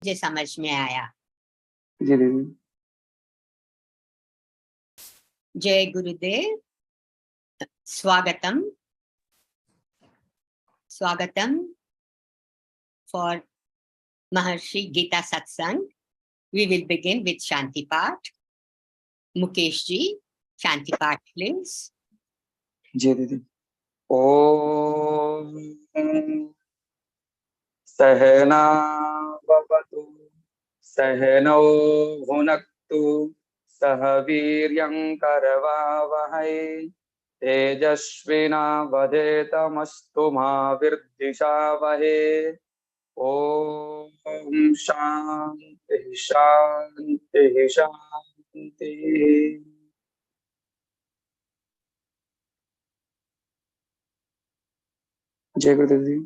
मुझे समझ में आया। जी दीदी। जय गुरुदेव। स्वागतम for Maharishi Gita Satsang. We will begin with Shanti Path. Mukesh ji, Shanti Path please. जी दीदी। ओम सहना भवतु सहनौ भुनक्तु सह वीर्यं करवावहै तेजस्विनावधेतमस्तु मा विद्विषावहै। ओम शांति शांति शांति। जय गुरुदेव जी।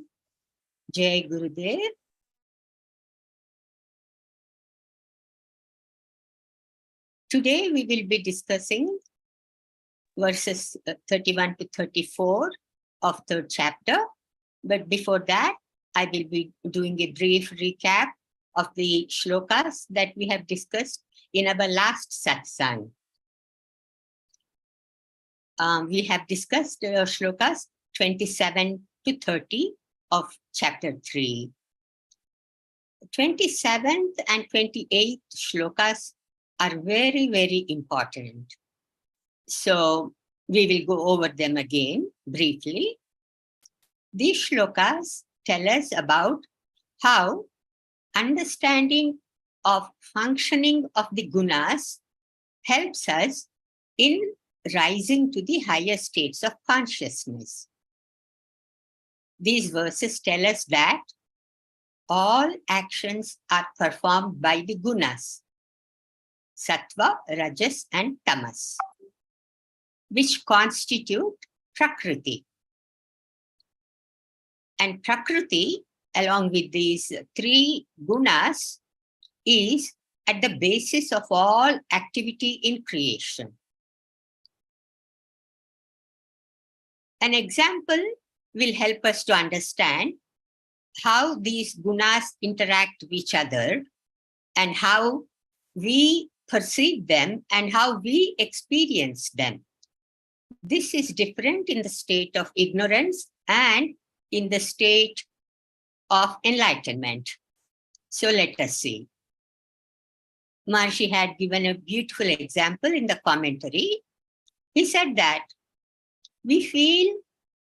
Jai Gurudev. Today we will be discussing verses 31 to 34 of third chapter. But before that, I will be doing a brief recap of the shlokas that we have discussed in our last satsang. We have discussed shlokas 27 to 30 of chapter 3. 27th and 28th shlokas are very, very important. So we will go over them again briefly. These shlokas tell us about how understanding of functioning of the gunas helps us in rising to the higher states of consciousness. These verses tell us that all actions are performed by the gunas, sattva, rajas, and tamas, which constitute prakriti. And prakriti, along with these three gunas, is at the basis of all activity in creation. An example will help us to understand how these gunas interact with each other and how we perceive them and how we experience them. This is different in the state of ignorance and in the state of enlightenment. So let us see. Maharishi had given a beautiful example in the commentary. He said that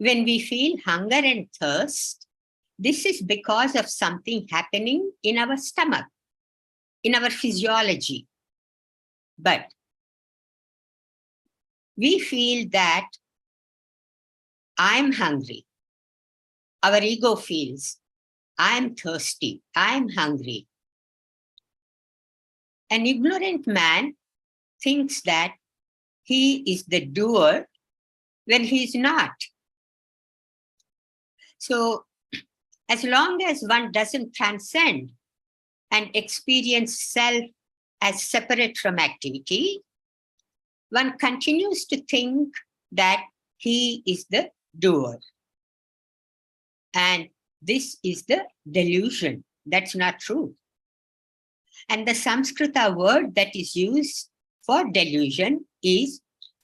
when we feel hunger and thirst, this is because of something happening in our stomach, in our physiology. But we feel that I'm hungry. Our ego feels, I'm thirsty, I'm hungry. An ignorant man thinks that he is the doer when he is not. So, as long as one doesn't transcend and experience self as separate from activity, one continues to think that he is the doer. And this is the delusion. That's not true. And the Samskrita word that is used for delusion is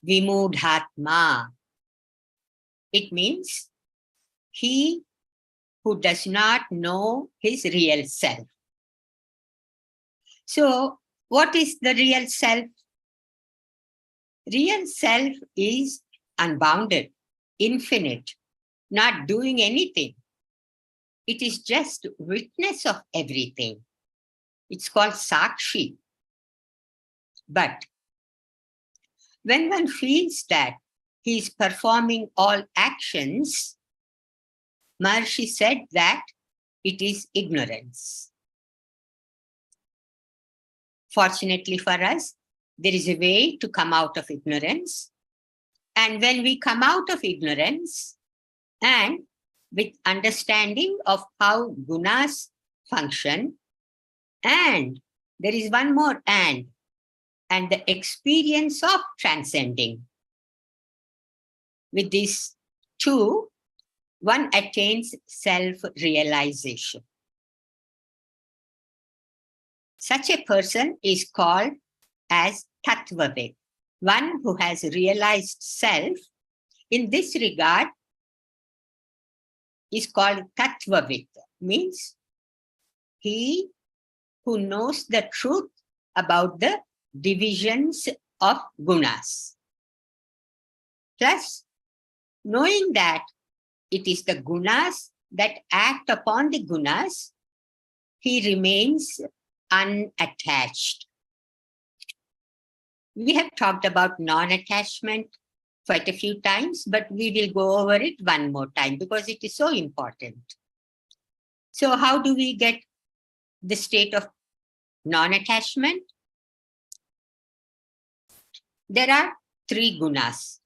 vimudhatma. It means he who does not know his real self. So, what is the real self? Real self is unbounded, infinite, not doing anything. It is just witness of everything. It's called Sakshi. But when one feels that he is performing all actions, Maharishi said that it is ignorance. Fortunately for us, there is a way to come out of ignorance. And when we come out of ignorance and with understanding of how gunas function, and there is one more and the experience of transcending. With these two, one attains self-realization. Such a person is called as Tattvavid, one who has realized self. In this regard, is called Tattvavid, means he who knows the truth about the divisions of gunas. Plus, knowing that it is the gunas that act upon the gunas, he remains unattached. We have talked about non-attachment quite a few times, but we will go over it one more time because it is so important. So how do we get the state of non-attachment? There are three gunas: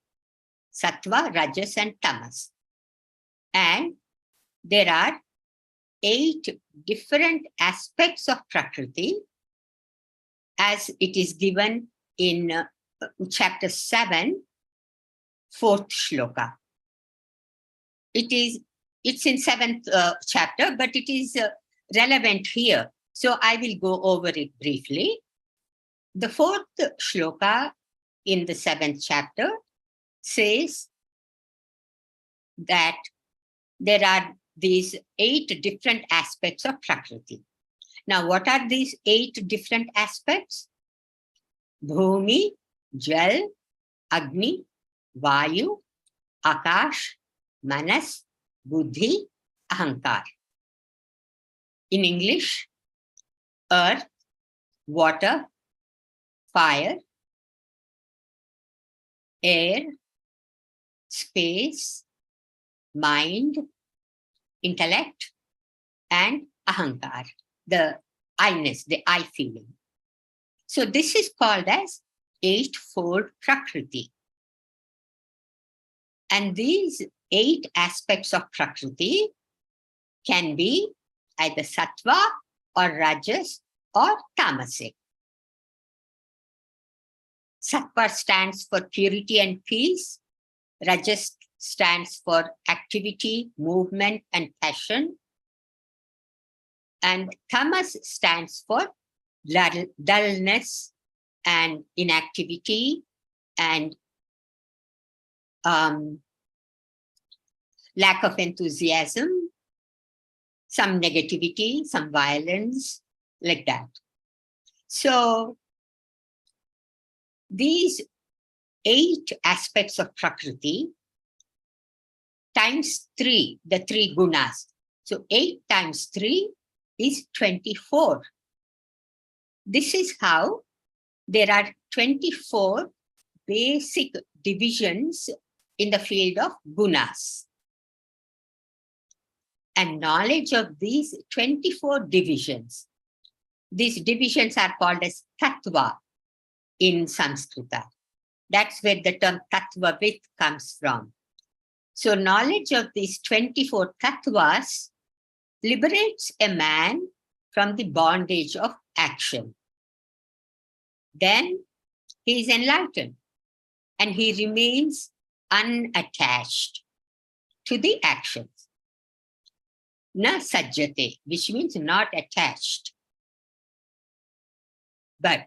sattva, rajas, and tamas. And there are 8 different aspects of Prakriti as it is given in chapter 7, 4th shloka. It's in 7th chapter, but it is relevant here. So I will go over it briefly. The 4th shloka in the 7th chapter says that there are these 8 different aspects of Prakriti. Now, what are these 8 different aspects? Bhumi, Jal, Agni, Vayu, Akash, Manas, Buddhi, Ahankar. In English, earth, water, fire, air, space, mind, intellect, and ahankar, the I-ness, the I feeling. So this is called as eightfold Prakriti. And these 8 aspects of Prakriti can be either sattva or rajas or tamasic. Sattva stands for purity and peace. Rajas stands for activity, movement, and passion. And tamas stands for dullness and inactivity and lack of enthusiasm, some negativity, some violence, like that. So these 8 aspects of Prakriti times 3, the 3 gunas. So 8 times 3 is 24. This is how there are 24 basic divisions in the field of gunas. And knowledge of these 24 divisions, these divisions are called as tattva in Sanskrita. That's where the term tattvavit comes from. So knowledge of these 24 tattvas liberates a man from the bondage of action. Then he is enlightened and he remains unattached to the actions. Na sajjate, which means not attached. But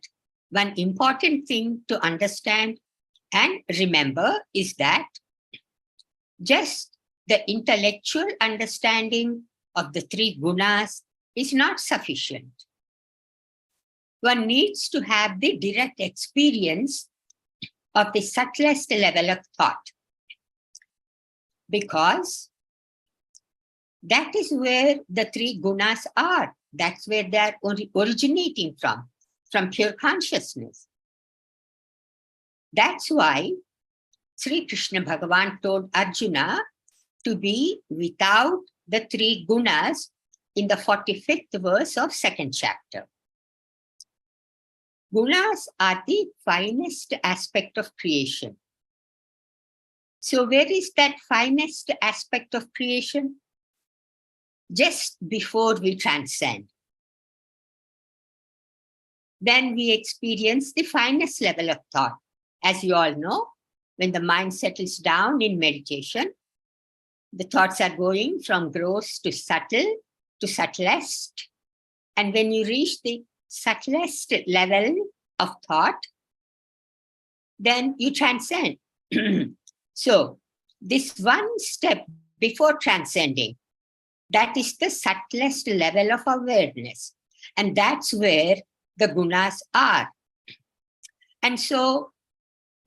one important thing to understand and remember is that just the intellectual understanding of the 3 gunas is not sufficient. One needs to have the direct experience of the subtlest level of thought, because that is where the 3 gunas are. That's where they are originating from pure consciousness. That's why Sri Krishna Bhagavan told Arjuna to be without the 3 gunas in the 45th verse of 2nd chapter. Gunas are the finest aspect of creation. So where is that finest aspect of creation? Just before we transcend. Then we experience the finest level of thought. As you all know, when the mind settles down in meditation, the thoughts are going from gross to subtle to subtlest. And when you reach the subtlest level of thought, then you transcend. So this one step before transcending, that is the subtlest level of awareness. And that's where the gunas are. And so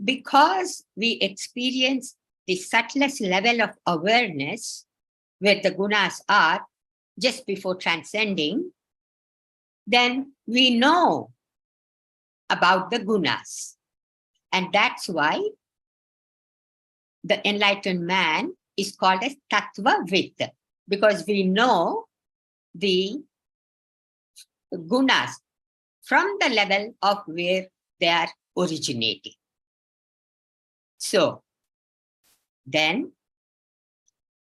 because we experience the subtlest level of awareness where the gunas are just before transcending, then we know about the gunas. And that's why the enlightened man is called as Tattva-vid, because we know the gunas from the level of where they are originating. So then,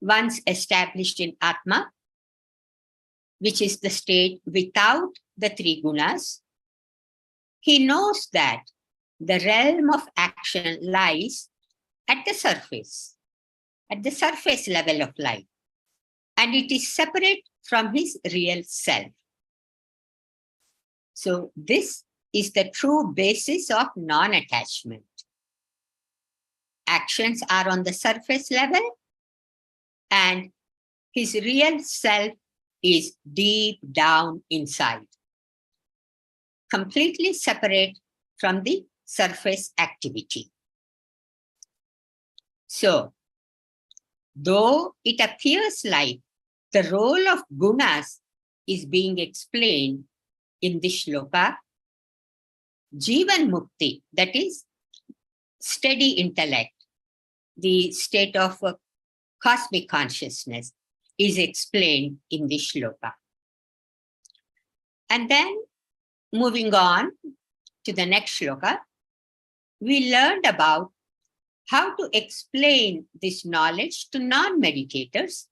once established in Atma, which is the state without the three gunas, he knows that the realm of action lies at the surface level of life, and it is separate from his real self. So this is the true basis of non-attachment. Actions are on the surface level, and his real self is deep down inside, completely separate from the surface activity. So, though it appears like the role of gunas is being explained in this shloka, Jivan Mukti, that is steady intellect, the state of cosmic consciousness, is explained in this shloka. And then moving on to the next shloka, we learned about how to explain this knowledge to non-meditators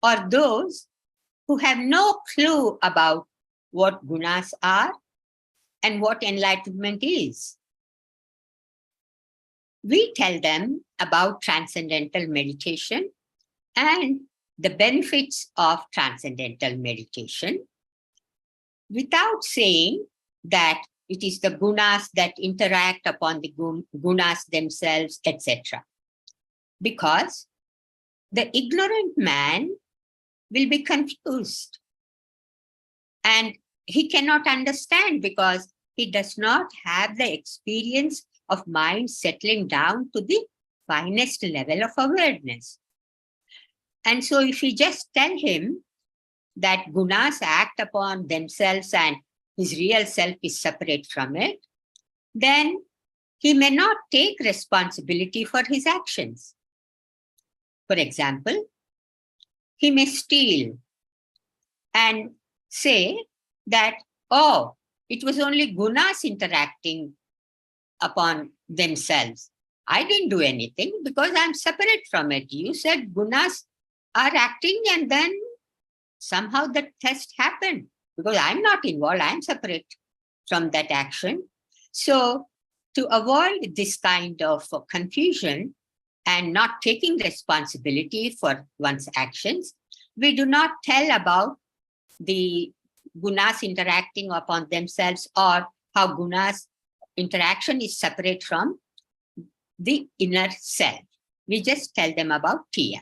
or those who have no clue about what gunas are and what enlightenment is. We tell them about transcendental meditation and the benefits of transcendental meditation without saying that it is the gunas that interact upon the gunas themselves, etc. Because the ignorant man will be confused and he cannot understand because he does not have the experience of mind settling down to the finest level of awareness. And so if we just tell him that gunas act upon themselves and his real self is separate from it, then he may not take responsibility for his actions. For example, he may steal and say that, oh, it was only gunas interacting upon themselves. I didn't do anything because I'm separate from it. You said gunas are acting and then somehow the test happened because I'm not involved. I'm separate from that action. So to avoid this kind of confusion and not taking responsibility for one's actions, we do not tell about the gunas interacting upon themselves or how gunas interaction is separate from the inner self. We just tell them about Tia.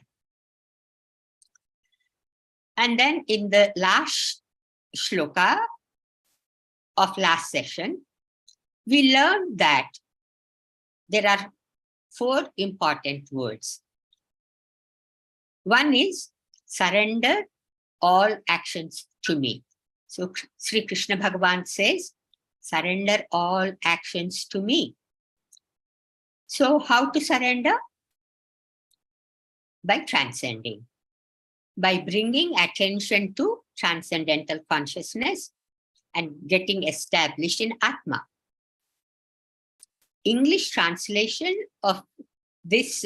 And then in the last shloka of last session, we learned that there are 4 important words. One is surrender all actions to me. So Sri Krishna Bhagavan says, surrender all actions to me. So how to surrender? By transcending, by bringing attention to transcendental consciousness and getting established in Atma. English translation of this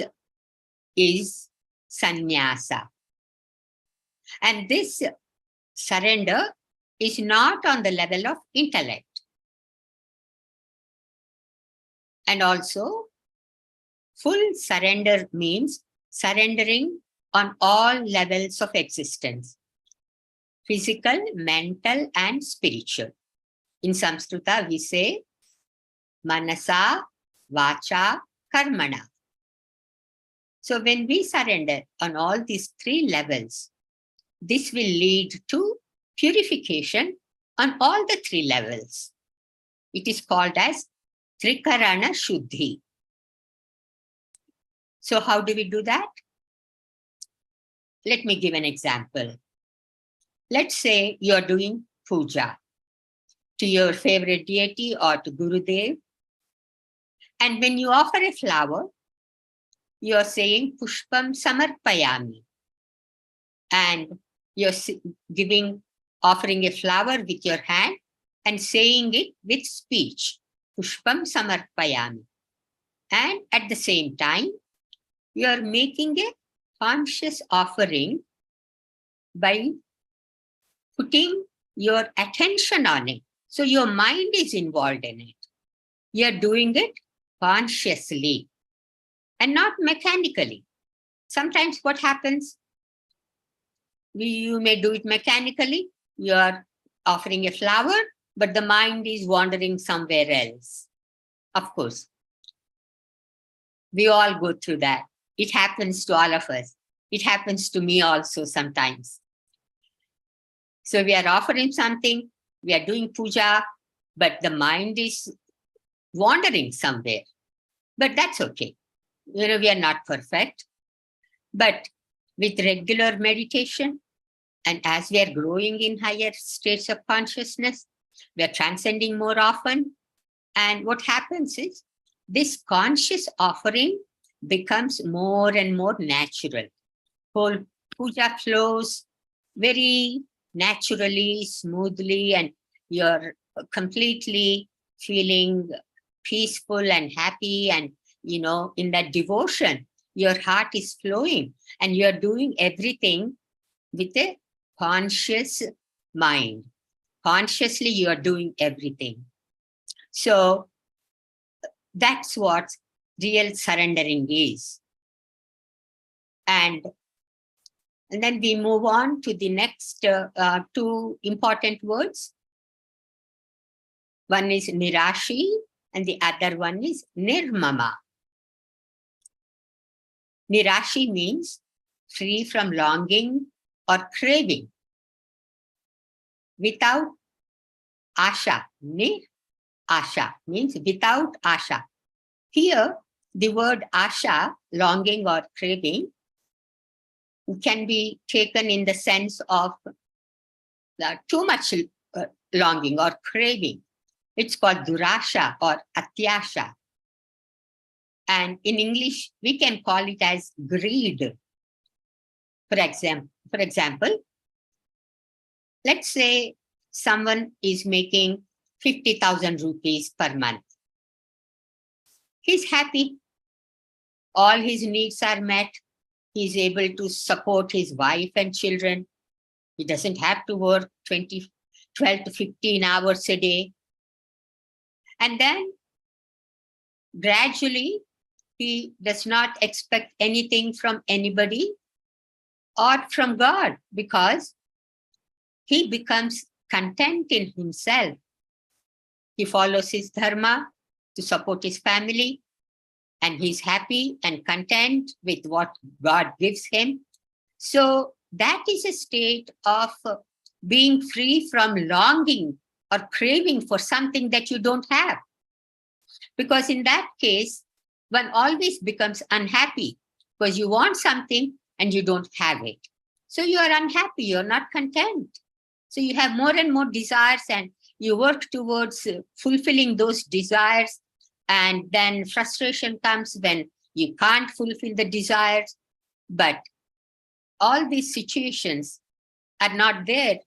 is sannyasa. And this surrender is not on the level of intellect. And also, full surrender means surrendering on all levels of existence, physical, mental, and spiritual. In Samskrita, we say manasa, vacha, karmana. So when we surrender on all these three levels, this will lead to purification on all the three levels. It is called as Trikarana Shuddhi. So how do we do that? Let me give an example. Let's say you're doing puja to your favorite deity or to Gurudev. And when you offer a flower, you're saying Pushpam Samarpayami. And you're offering a flower with your hand and saying it with speech, Pushpam Samarpayami. And at the same time, you're making a conscious offering by putting your attention on it. So your mind is involved in it. You're doing it consciously and not mechanically. Sometimes what happens, you may do it mechanically. You're offering a flower, but the mind is wandering somewhere else. Of course, we all go through that. It happens to all of us. It happens to me also sometimes. So we are offering something, we are doing puja, but the mind is wandering somewhere. But that's okay. We are not perfect. But with regular meditation, and as we are growing in higher states of consciousness, we are transcending more often. And what happens is, this conscious offering becomes more and more natural. Whole puja flows very naturally, smoothly, and you're completely feeling peaceful and happy. And, in that devotion, your heart is flowing and you're doing everything with a conscious mind. Consciously, you are doing everything. So that's what real surrendering is. And then we move on to the next two important words. One is nirashi and the other one is nirmama. Nirashi means free from longing or craving. Without asha. Asha means without asha. Here, the word asha, longing or craving, can be taken in the sense of too much longing or craving. It's called durasha or atyasha. And in English, we can call it as greed. For example, let's say someone is making 50,000 rupees per month. He's happy. All his needs are met. He's able to support his wife and children. He doesn't have to work 12 to 15 hours a day. And then gradually, he does not expect anything from anybody or from God, because he becomes content in himself. He follows his dharma to support his family, and he's happy and content with what God gives him. So that is a state of being free from longing or craving for something that you don't have. Because in that case, one always becomes unhappy because you want something and you don't have it. So you are unhappy, you're not content. So you have more and more desires and you work towards fulfilling those desires. And then frustration comes when you can't fulfill the desires. But all these situations are not there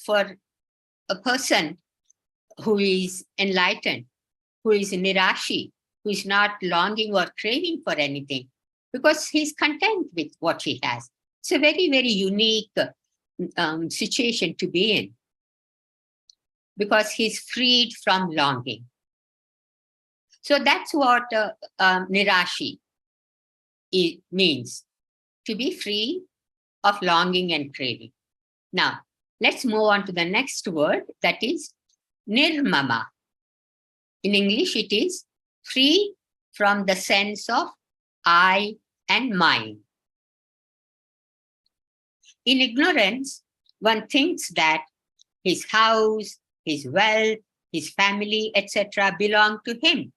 for a person who is enlightened, who is nirashi, who is not longing or craving for anything, because he's content with what he has. It's a very, very unique situation to be in, because he's freed from longing. So that's what nirashi means, to be free of longing and craving. Now, let's move on to the next word, that is nirmama. In English, it is free from the sense of I and mine. In ignorance, one thinks that his house, his wealth, his family, etc. belong to him.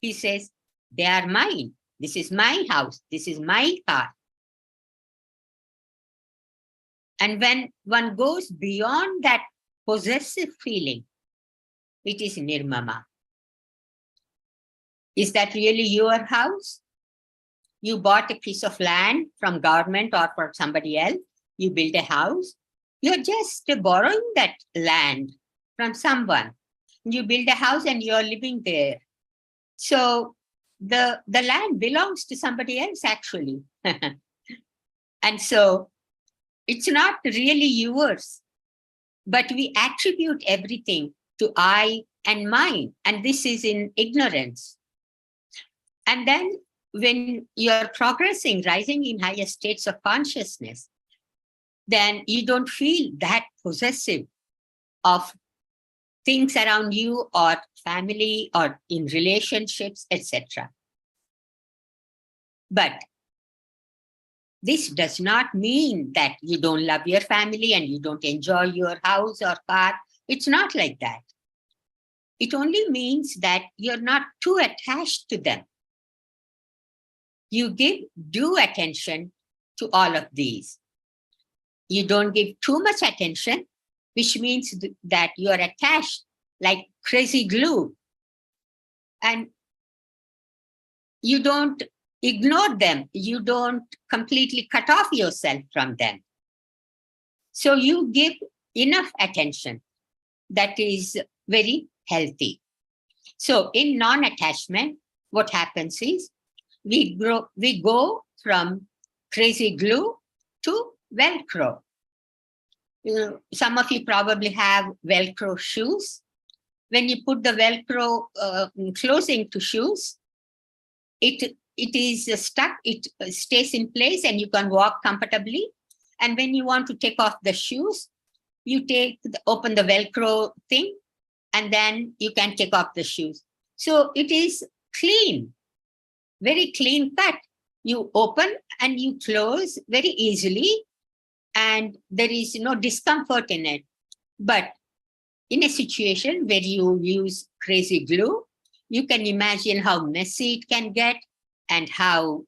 He says, they are mine. This is my house. This is my car. And when one goes beyond that possessive feeling, it is nirmama. Is that really your house? You bought a piece of land from government or for somebody else. You build a house. You're just borrowing that land from someone. You build a house and you're living there. So the land belongs to somebody else, actually. And so it's not really yours, but we attribute everything to I and mine. And this is in ignorance. And then when you're progressing, rising in higher states of consciousness, then you don't feel that possessive of things around you or family or in relationships, etc. But this does not mean that you don't love your family and you don't enjoy your house or car. It's not like that. It only means that you're not too attached to them. You give due attention to all of these. You don't give too much attention, which means that you're attached like crazy glue. And you don't ignore them. You don't completely cut off yourself from them. So you give enough attention. That is very healthy. So in non-attachment, what happens is we go from crazy glue to Velcro. Some of you probably have Velcro shoes. When you put the Velcro closing to shoes, it is stuck, it stays in place and you can walk comfortably. And when you want to take off the shoes, you open the Velcro thing and then you can take off the shoes. So it is clean, very clean cut. You open and you close very easily and there is no discomfort in it. But in a situation where you use crazy glue, you can imagine how messy it can get and how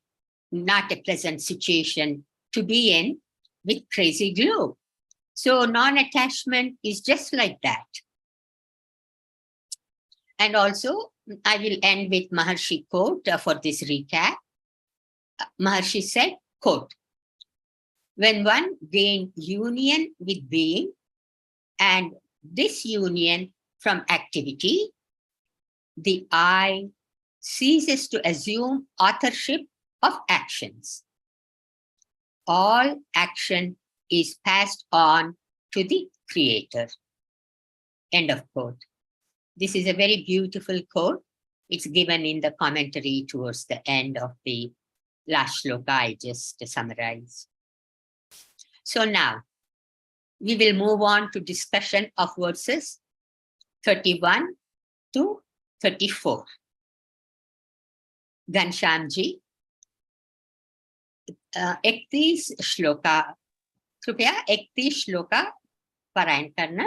not a pleasant situation to be in with crazy glue. So non-attachment is just like that. And also, I will end with Maharishi quote for this recap. Maharishi said, quote, when one gained union with being and disunion from activity, the I ceases to assume authorship of actions. All action is passed on to the creator. End of quote. This is a very beautiful quote. It's given in the commentary towards the end of the last shloka I just summarized. So now, we will move on to discussion of verses 31 to 34. Ghanshyamji, 31 shloka, कृपया 31 श्लोका पारायण करना।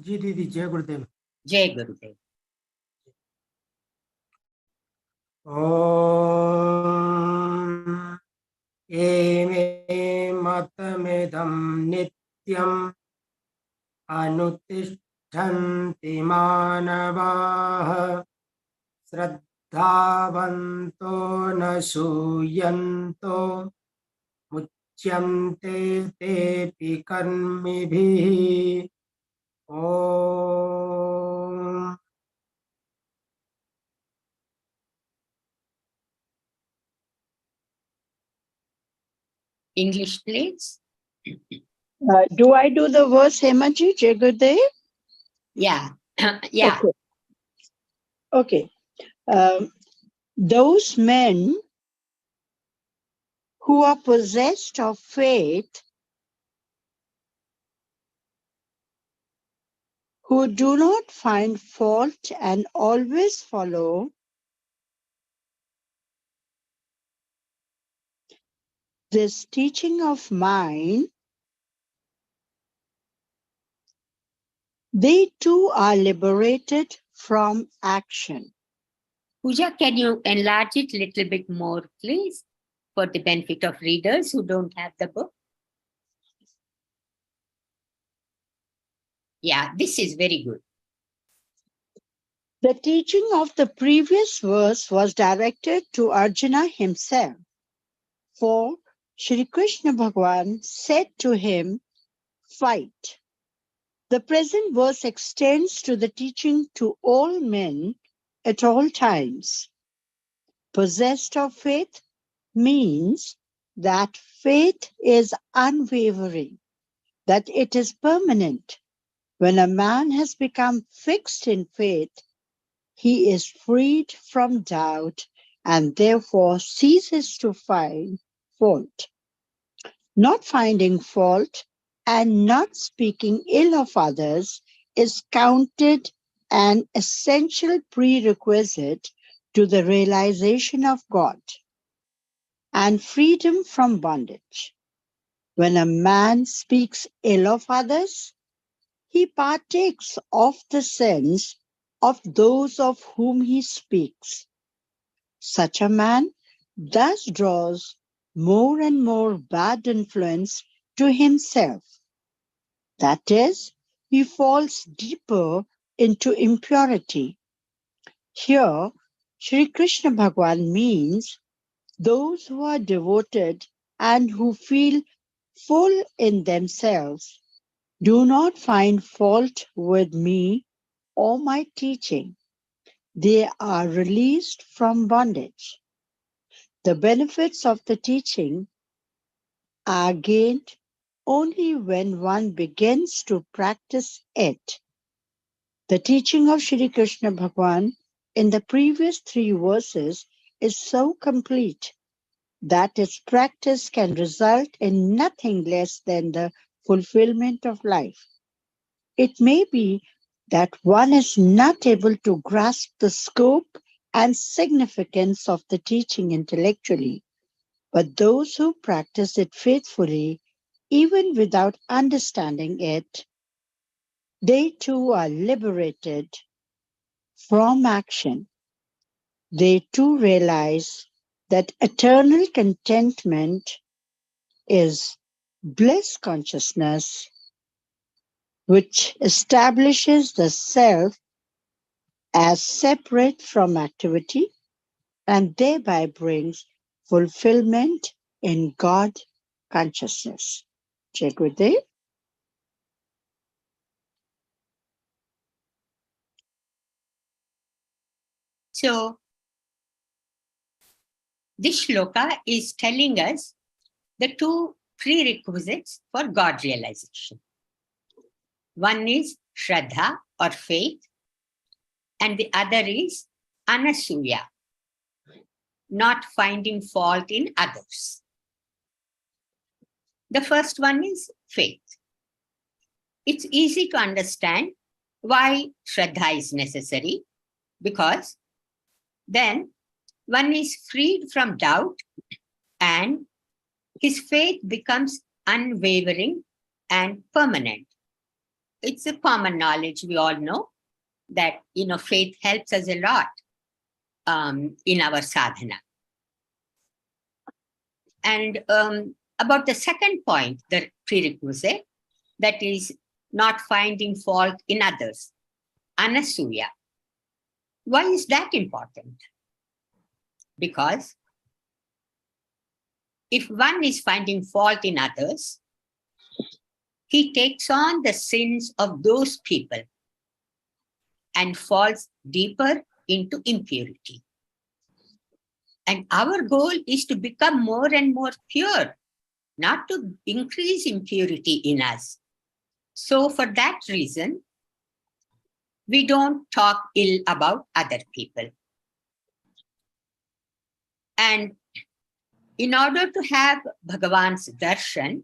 जी दीदी, जय गुरुदेव। जय गुरुदेव। ओम एमे मतमिदं नित्यम् अनुतिष्ठन्ति मानवाः श्रद्धावन्तो न सूयन्तो मुच्यन्ते तेऽपि कर्मिभिः। ओम। English, please. Do I do the verse, Hemaji, Jai Gurudev? Yeah. Yeah. Okay. Those men who are possessed of faith who do not find fault and always follow this teaching of mine, they too are liberated from action. Pooja, can you enlarge it a little bit more, please, for the benefit of readers who don't have the book? Yeah, this is very good. The teaching of the previous verse was directed to Arjuna himself, for Shri Krishna Bhagavan said to him, "Fight." The present verse extends to the teaching to all men at all times. Possessed of faith means that faith is unwavering, that it is permanent. When a man has become fixed in faith, he is freed from doubt and therefore ceases to find fault. Not finding fault and not speaking ill of others is counted an essential prerequisite to the realization of God and freedom from bondage. When a man speaks ill of others, he partakes of the sins of those of whom he speaks. Such a man thus draws more and more bad influence to himself. That is, he falls deeper into impurity. Here, Sri Krishna Bhagavan means those who are devoted and who feel full in themselves do not find fault with me or my teaching. They are released from bondage. The benefits of the teaching are gained only when one begins to practice it. The teaching of Shri Krishna Bhagavan in the previous 3 verses is so complete that its practice can result in nothing less than the fulfillment of life. It may be that one is not able to grasp the scope and significance of the teaching intellectually, but those who practice it faithfully, even without understanding it, they too are liberated from action. They too realize that eternal contentment is bliss consciousness, which establishes the self as separate from activity and thereby brings fulfillment in God consciousness. Check with it. So, this shloka is telling us the 2 prerequisites for God realization. One is Shraddha or faith, and the other is Anasuya, not finding fault in others. The first one is faith. It's easy to understand why Shraddha is necessary, because then one is freed from doubt and his faith becomes unwavering and permanent. It's a common knowledge, we all know, that faith helps us a lot in our sadhana. And about the second point, the prerequisite, that is not finding fault in others, Anasuya. Why is that important? Because if one is finding fault in others, he takes on the sins of those people and falls deeper into impurity. And our goal is to become more and more pure, not to increase impurity in us. So for that reason, we don't talk ill about other people. And in order to have Bhagavan's darshan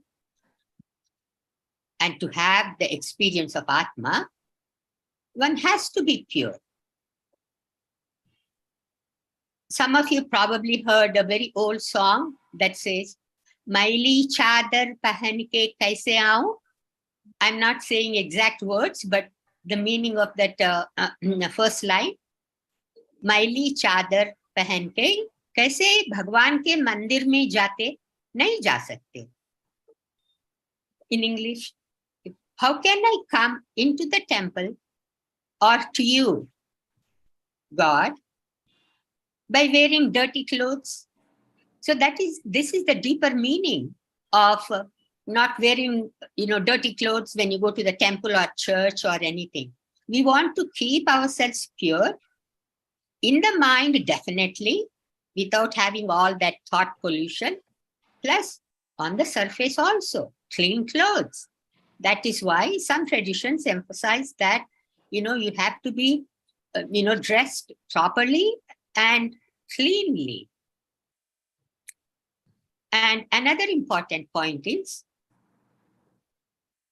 and to have the experience of Atma, one has to be pure. Some of you probably heard a very old song that says, Maili chadar pahan ke kaise aau? I'm not saying exact words, but the meaning of that first line, Maili chadar pahan ke kaise Bhagwan ke mandir mein jate nahi ja sakte. In English, how can I come into the temple or to you, God, by wearing dirty clothes? So this is the deeper meaning of not wearing, dirty clothes when you go to the temple or church or anything. We want to keep ourselves pure in the mind, definitely, without having all that thought pollution, plus on the surface also, clean clothes. That is why some traditions emphasize that, you have to be, dressed properly and cleanly. And another important point is,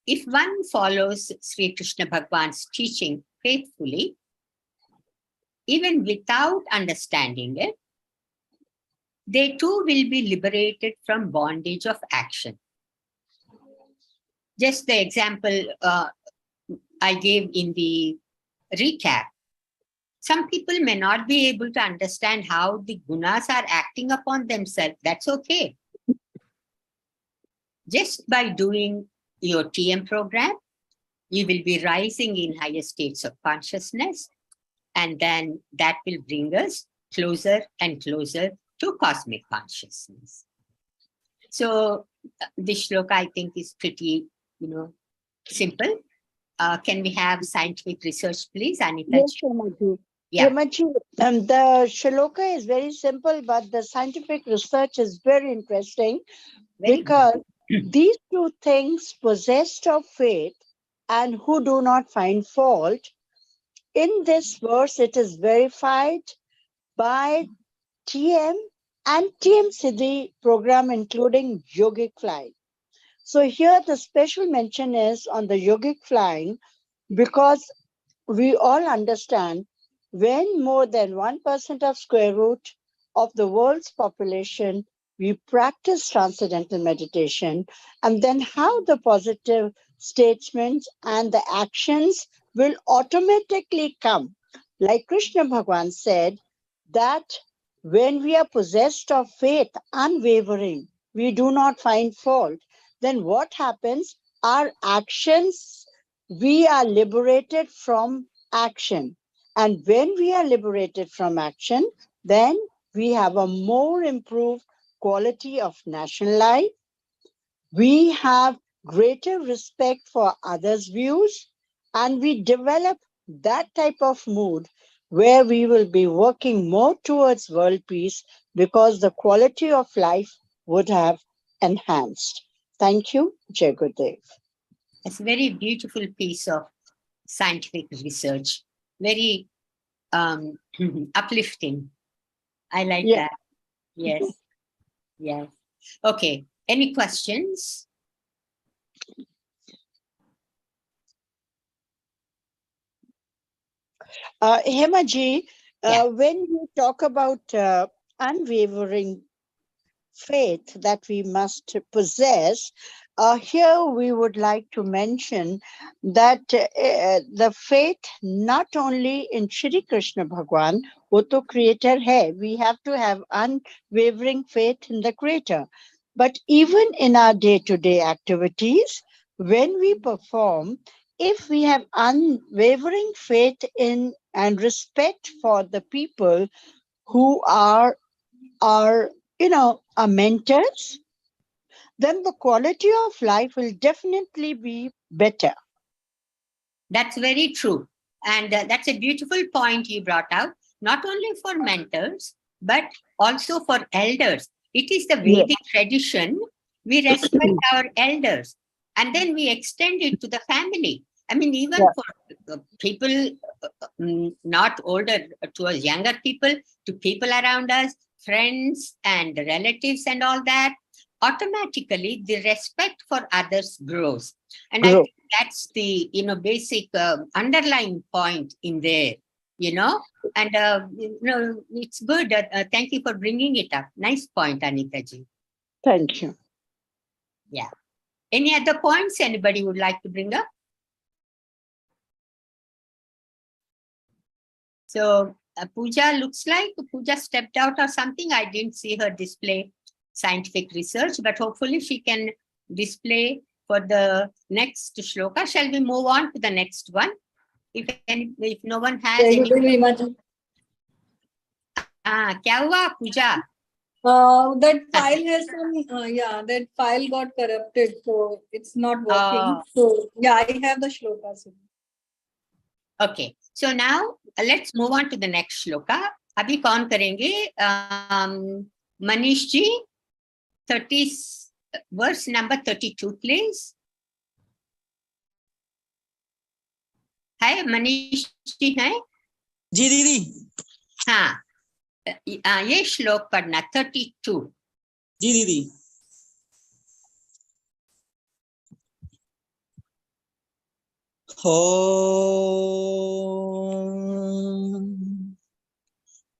if one follows Sri Krishna Bhagwan's teaching faithfully, even without understanding it, they too will be liberated from bondage of action. Just the example I gave in the recap. Some people may not be able to understand how the gunas are acting upon themselves. That's okay. Just by doing your TM program, you will be rising in higher states of consciousness, and then that will bring us closer and closer to cosmic consciousness. So this shloka, I think, is pretty, simple. Can we have scientific research, please, Anita? Yes, Ramaji. Yeah. Ramaji, the shloka is very simple, but the scientific research is very interesting because these two things, possessed of faith and who do not find fault, in this verse it is verified by TM and TM Siddhi program, including yogic flying. So here the special mention is on the yogic flying, because we all understand when more than 1% of square root of the world's population, we practice transcendental meditation, and then how the positive statements and the actions will automatically come. Like Krishna Bhagwan said, that when we are possessed of faith, unwavering, we do not find fault, then what happens? Our actions, we are liberated from action. And when we are liberated from action, then we have a more improved quality of national life. We have greater respect for others' views, and we develop that type of mood where we will be working more towards world peace because the quality of life would have enhanced. Thank you, Jai Gurudev. It's a very beautiful piece of scientific research. Very uplifting. I like that. Yes. Yes. Okay. Any questions? Hemaji, when you talk about unwavering faith that we must possess, here we would like to mention that the faith not only in Shri Krishna Bhagwan, wo to creator hai, we have to have unwavering faith in the creator. But even in our day-to-day activities, when we perform, if we have unwavering faith in and respect for the people who are our mentors, then the quality of life will definitely be better. That's very true. And that's a beautiful point you brought out, not only for mentors, but also for elders. It is the Vedic tradition. We respect our elders, and then we extend it to the family. I mean, even for people not older, to us younger people, to people around us, friends and relatives and all that, automatically the respect for others grows. And I Grow. think that's the, basic underlying point in there, and, it's good. Thank you for bringing it up. Nice point, Anita ji. Thank you. Yeah. Any other points anybody would like to bring up? So Pooja looks like Pooja stepped out or something. I didn't see her display scientific research, but hopefully she can display for the next shloka. Shall we move on to the next one? If no one has any. Kya hua, Pooja? That file has some, that file got corrupted, so it's not working. So, yeah, I have the shlokas. Okay, so now let's move on to the next shloka. Abhi kaun karenge? Manish ji, 30, verse number 32, please. Hai, Manish ji hai? जी दीदी हाँ, ये श्लोक पढ़ना 32. जी दीदी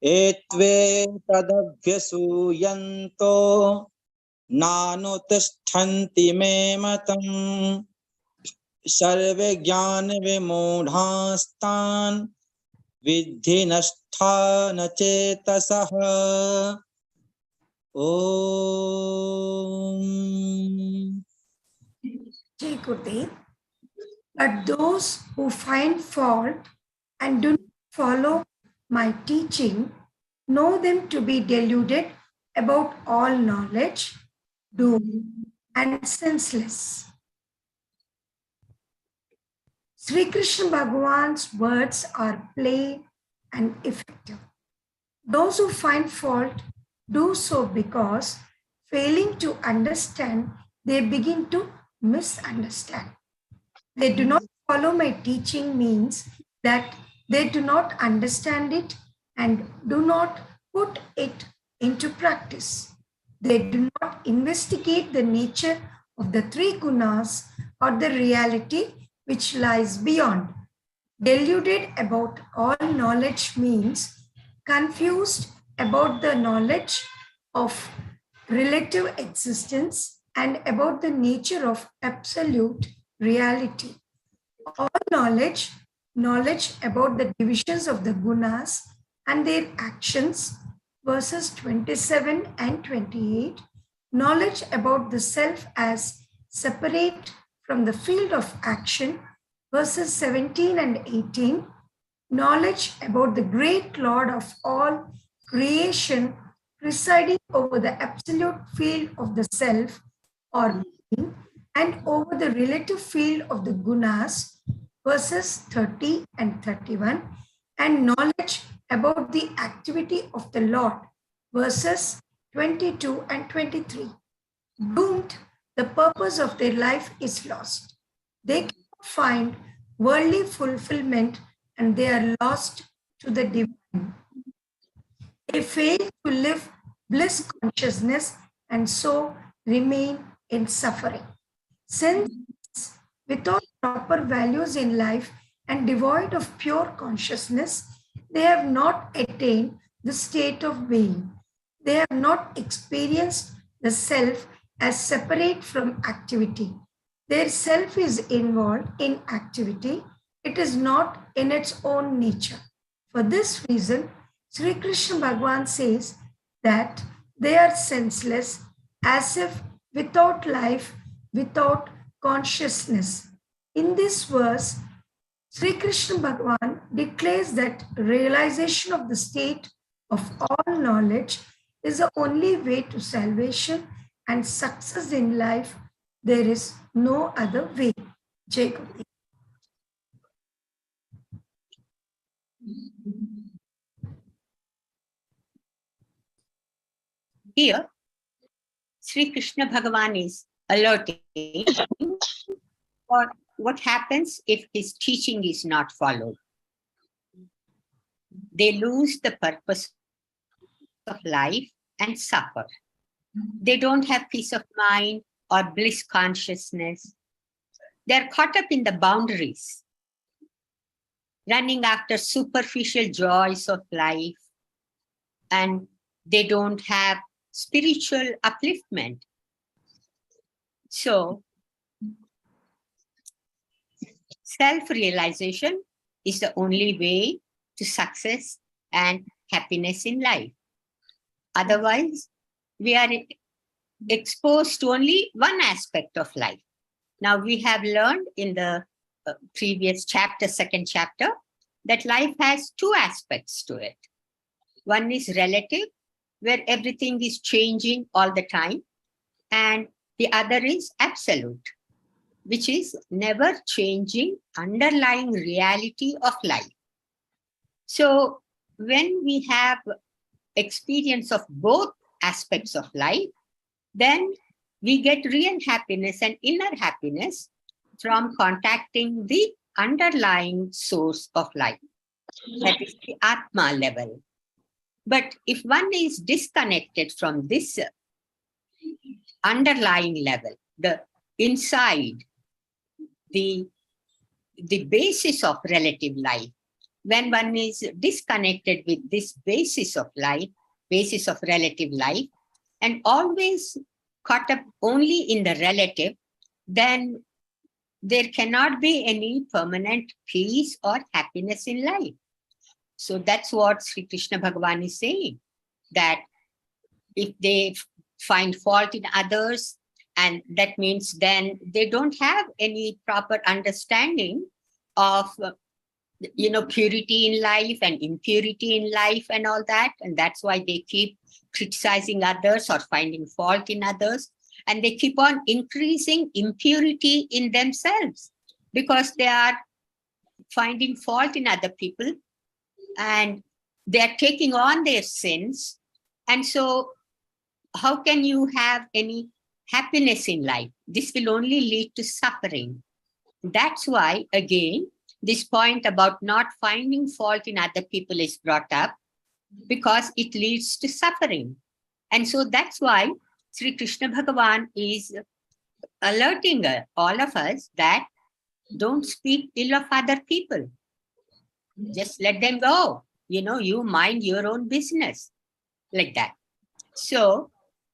एत्वे तदभ्यसूयन्तो नानुतिष्ठन्ति मे मतम् सर्वे ज्ञान विमूढास्तान् विद्धि नष्टा न चेतसः ओम Jai Gurudev. But those who find fault and do not follow my teaching know them to be deluded about all knowledge, doomed and senseless. Sri Krishna Bhagavan's words are plain and effective. Those who find fault do so because, failing to understand, they begin to misunderstand. They do not follow my teaching means that they do not understand it and do not put it into practice. They do not investigate the nature of the three gunas or the reality which lies beyond. Deluded about all knowledge means confused about the knowledge of relative existence and about the nature of absolute reality. All knowledge about the divisions of the gunas and their actions, verses 27 and 28, knowledge about the self as separate from the field of action, verses 17 and 18, knowledge about the great Lord of all creation presiding over the absolute field of the self or being and over the relative field of the gunas, verses 30 and 31, and knowledge about the activity of the Lord, verses 22 and 23. Doomed, the purpose of their life is lost. They cannot find worldly fulfillment and they are lost to the divine. They fail to live bliss consciousness and so remain in suffering. Since without proper values in life and devoid of pure consciousness, they have not attained the state of being. They have not experienced the self as separate from activity. Their self is involved in activity. It is not in its own nature. For this reason, Sri Krishna Bhagavan says that they are senseless as if without life, without consciousness. In this verse, Sri Krishna Bhagavan declares that realization of the state of all knowledge is the only way to salvation and success in life. There is no other way. Jai Gurudev. Here, Sri Krishna Bhagavan is alerting for what happens if his teaching is not followed. They lose the purpose of life and suffer. They don't have peace of mind or bliss consciousness. They're caught up in the boundaries, running after superficial joys of life, and they don't have spiritual upliftment. So, self-realization is the only way to success and happiness in life. Otherwise, we are exposed to only one aspect of life. Now, we have learned in the previous chapter, second chapter, that life has two aspects to it. One is relative, where everything is changing all the time, and the other is absolute, which is never changing underlying reality of life. So when we have experience of both aspects of life, then we get real happiness and inner happiness from contacting the underlying source of life, that is the Atma level. But if one is disconnected from this underlying level, the inside, the basis of relative life, when one is disconnected with this basis of life, basis of relative life, and always caught up only in the relative, then there cannot be any permanent peace or happiness in life. So that's what Sri Krishna Bhagavan is saying, that if they find fault in others, and that means then they don't have any proper understanding of purity in life and impurity in life and all that. And that's why they keep criticizing others or finding fault in others. And they keep on increasing impurity in themselves because they are finding fault in other people and they are taking on their sins. And so how can you have any happiness in life? This will only lead to suffering. That's why, again, this point about not finding fault in other people is brought up, because it leads to suffering. And so that's why Sri Krishna Bhagavan is alerting all of us that don't speak ill of other people. Just let them go. You mind your own business, like that. So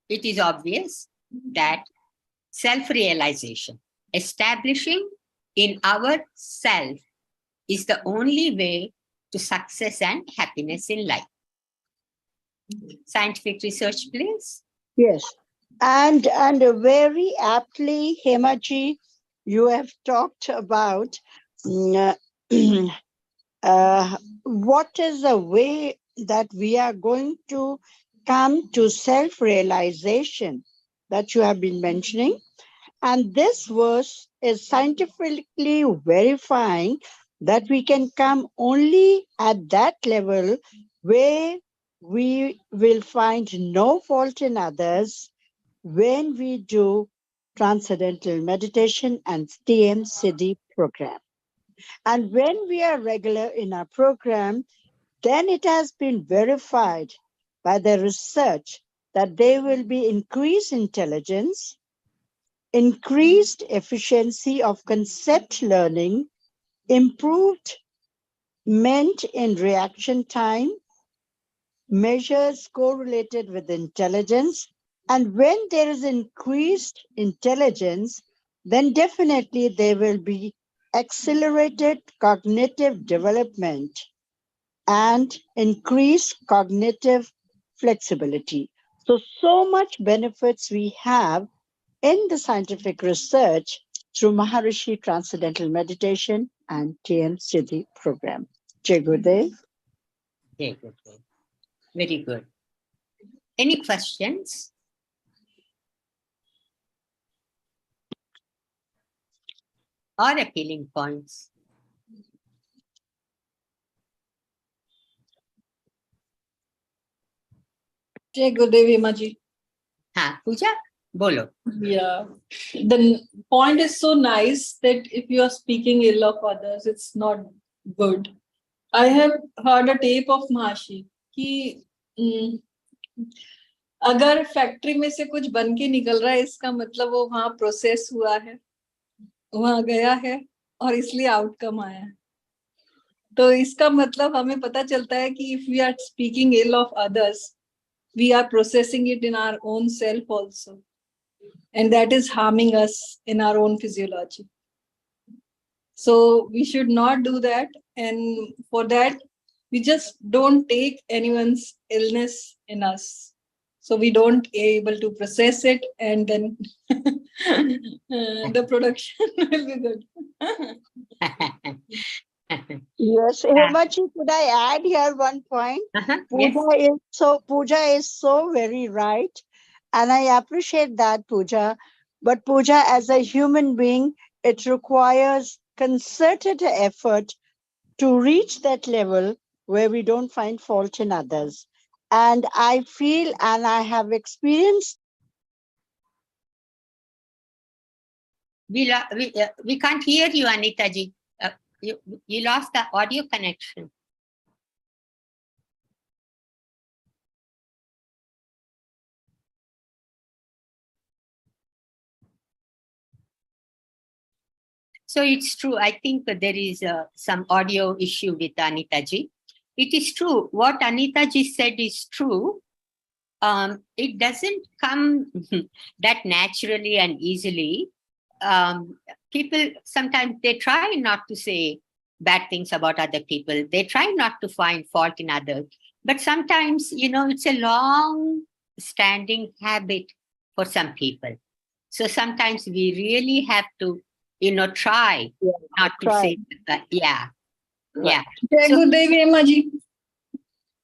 it is obvious that self-realization, establishing in our self, is the only way to success and happiness in life. Scientific research, please. Yes. And very aptly, Hemaji, you have talked about what is the way that we are going to come to self-realization that you have been mentioning. And this verse is scientifically verifying that we can come only at that level where we will find no fault in others when we do transcendental meditation and TM Siddhi program. And when we are regular in our program, then it has been verified by the research that there will be increased intelligence, increased efficiency of concept learning, improved ment in reaction time, measures correlated with intelligence. And when there is increased intelligence, then definitely there will be accelerated cognitive development and increased cognitive flexibility. So much benefits we have in the scientific research through Maharishi Transcendental Meditation and TM Siddhi program. Jai Gurudev. Jai Gurudev. Very good. Any questions? Or appealing points? Jai Gurudev Hemaji. Ha, Pooja, bolo. Yeah. The point is so nice that if you are speaking ill of others, it's not good. I have heard a tape of Maharishi. अगर factory में से कुछ बन के निकल रहा है, इसका मतलब वो वहां प्रोसेस हुआ है, वहां गया है और इसलिए आउटकम आया है. तो इसका मतलब हमें पता चलता है कि if we are speaking ill of others, we are processing it in our own self also, and that is harming us in our own physiology. So we should not do that, and for that we just don't take anyone's illness in us, so we don't able to process it, and then the production will be good. Yes, Hemaji, could I add here one point? Yes. Puja is so very right, and I appreciate that, Puja. But Puja, as a human being, it requires concerted effort to reach that level where we don't find fault in others. And I feel, and I have experienced. We can't hear you, Anita ji. You lost the audio connection. So it's true. I think that there is some audio issue with Anita ji. It is true. What Anita ji said is true. It doesn't come that naturally and easily. People sometimes they try not to say bad things about other people. They try not to find fault in others. But sometimes, it's a long-standing habit for some people. So sometimes we really have to, try not to say that. Yeah. Yeah. Jai So- Gurudev Hemaji.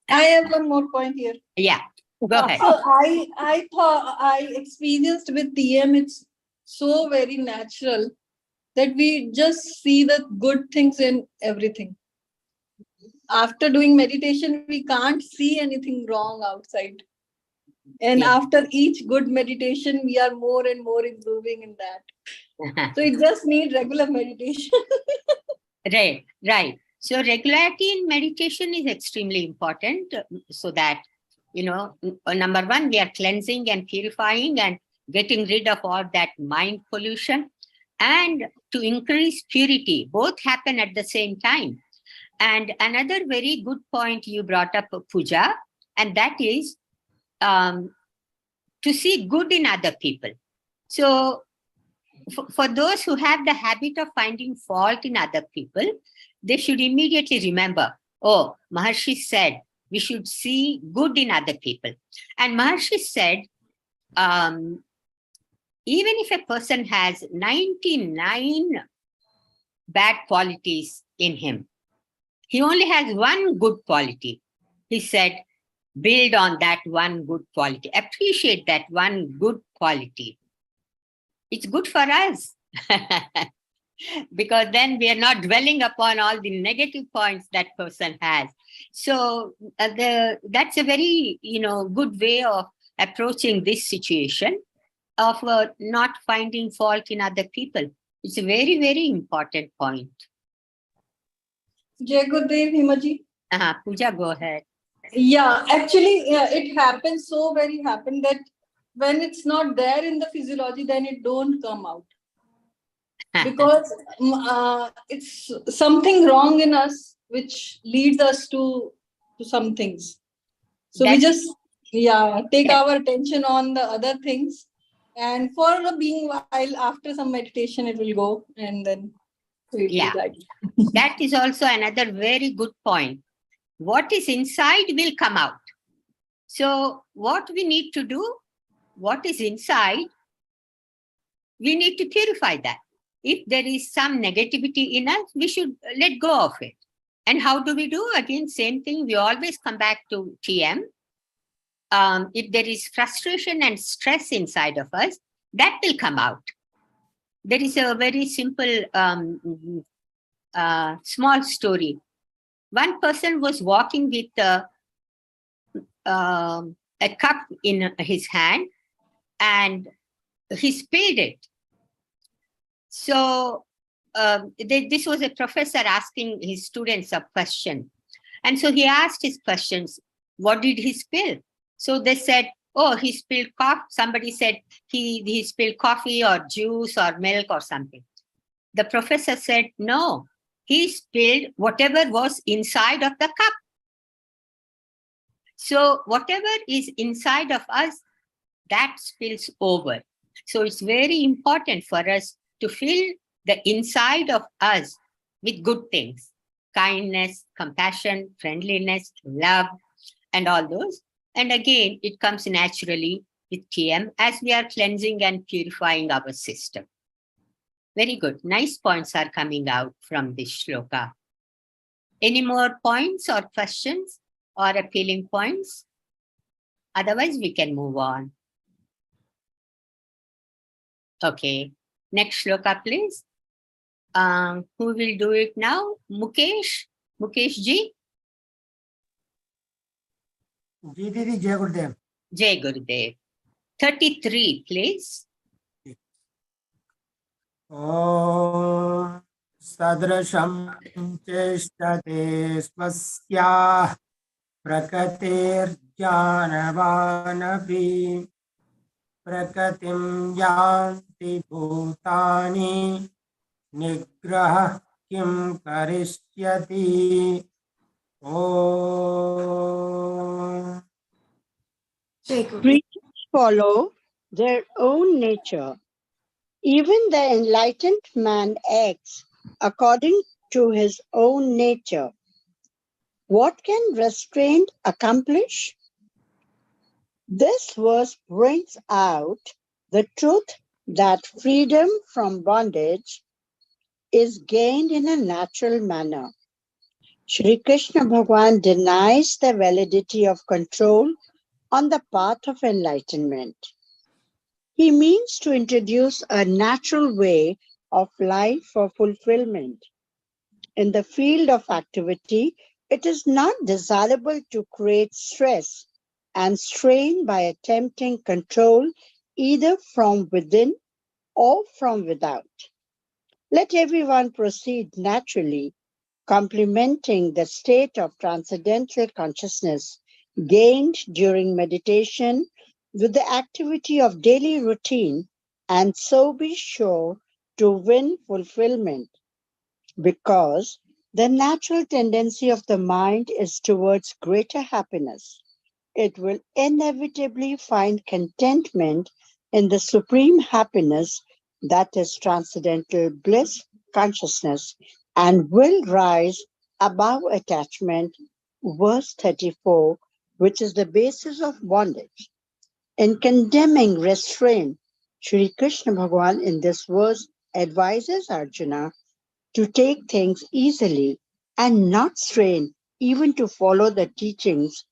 I have one more point here. Yeah. Go ahead. So I thought I experienced with TM, it's so very natural that we just see the good things in everything. After doing meditation, we can't see anything wrong outside. And Yeah. after each good meditation, we are more and more improving in that. So it just needs regular meditation. Right. So regularity in meditation is extremely important so that, number one, we are cleansing and purifying and getting rid of all that mind pollution, and to increase purity. Both happen at the same time. And another very good point you brought up, Puja, and that is to see good in other people. So for those who have the habit of finding fault in other people, they should immediately remember, oh, Maharishi said we should see good in other people. And Maharishi said, even if a person has 99 bad qualities in him, he only has one good quality. He said, build on that one good quality. Appreciate that one good quality. It's good for us. Because then we are not dwelling upon all the negative points that person has. So that's a very, good way of approaching this situation of not finding fault in other people. It's a very, very important point. Jai Gurudev Hemaji. Pooja, go ahead. Yeah, actually, it happens that when it's not there in the physiology, then it don't come out. Because it's something wrong in us which leads us to some things. So we just take our attention on the other things, and for a being while, after some meditation it will go, and then that is also another very good point. What is inside will come out. So what we need to do, what is inside, we need to purify that. If there is some negativity in us, we should let go of it. And how do we do? Again, same thing. We always come back to TM. If there is frustration and stress inside of us, that will come out. There is a very simple, small story. One person was walking with a cup in his hand, and he spilled it. So this was a professor asking his students a question. And so he asked his questions, what did he spill? So they said, Oh, he spilled coffee. Somebody said he spilled coffee or juice or milk or something. The professor said, no, he spilled whatever was inside of the cup. So whatever is inside of us, that spills over. So it's very important for us to fill the inside of us with good things, kindness, compassion, friendliness, love, and all those. And again, it comes naturally with TM as we are cleansing and purifying our system. Very good. Nice points are coming out from this shloka. Any more points or questions or appealing points? Otherwise, we can move on. Okay. Next shloka, please. Who will do it now? Mukesh? Mukesh ji? जी दीदी जय गुरुदेव Jai Gurudev. 33, please. ॐ सदृशं चेष्टते स्वस्याः प्रकृतिर्ज्ञानवानपि प्रकृतिं यान्ति भूतानि निग्रहः किं करिष्यति ॐ Jai Guru. Creatures follow their own nature. Even the enlightened man acts according to his own nature. What can restraint accomplish? This verse brings out the truth that freedom from bondage is gained in a natural manner. Shri Krishna Bhagavan denies the validity of control on the path of enlightenment. He means to introduce a natural way of life for fulfillment. In the field of activity, it is not desirable to create stress and strain by attempting control either from within or from without. Let everyone proceed naturally, complementing the state of transcendental consciousness gained during meditation with the activity of daily routine, and so be sure to win fulfillment, because the natural tendency of the mind is towards greater happiness. It will inevitably find contentment in the supreme happiness that is transcendental bliss consciousness, and will rise above attachment, verse 34, which is the basis of bondage. In condemning restraint, Sri Krishna Bhagavan in this verse advises Arjuna to take things easily and not strain even to follow the teachings.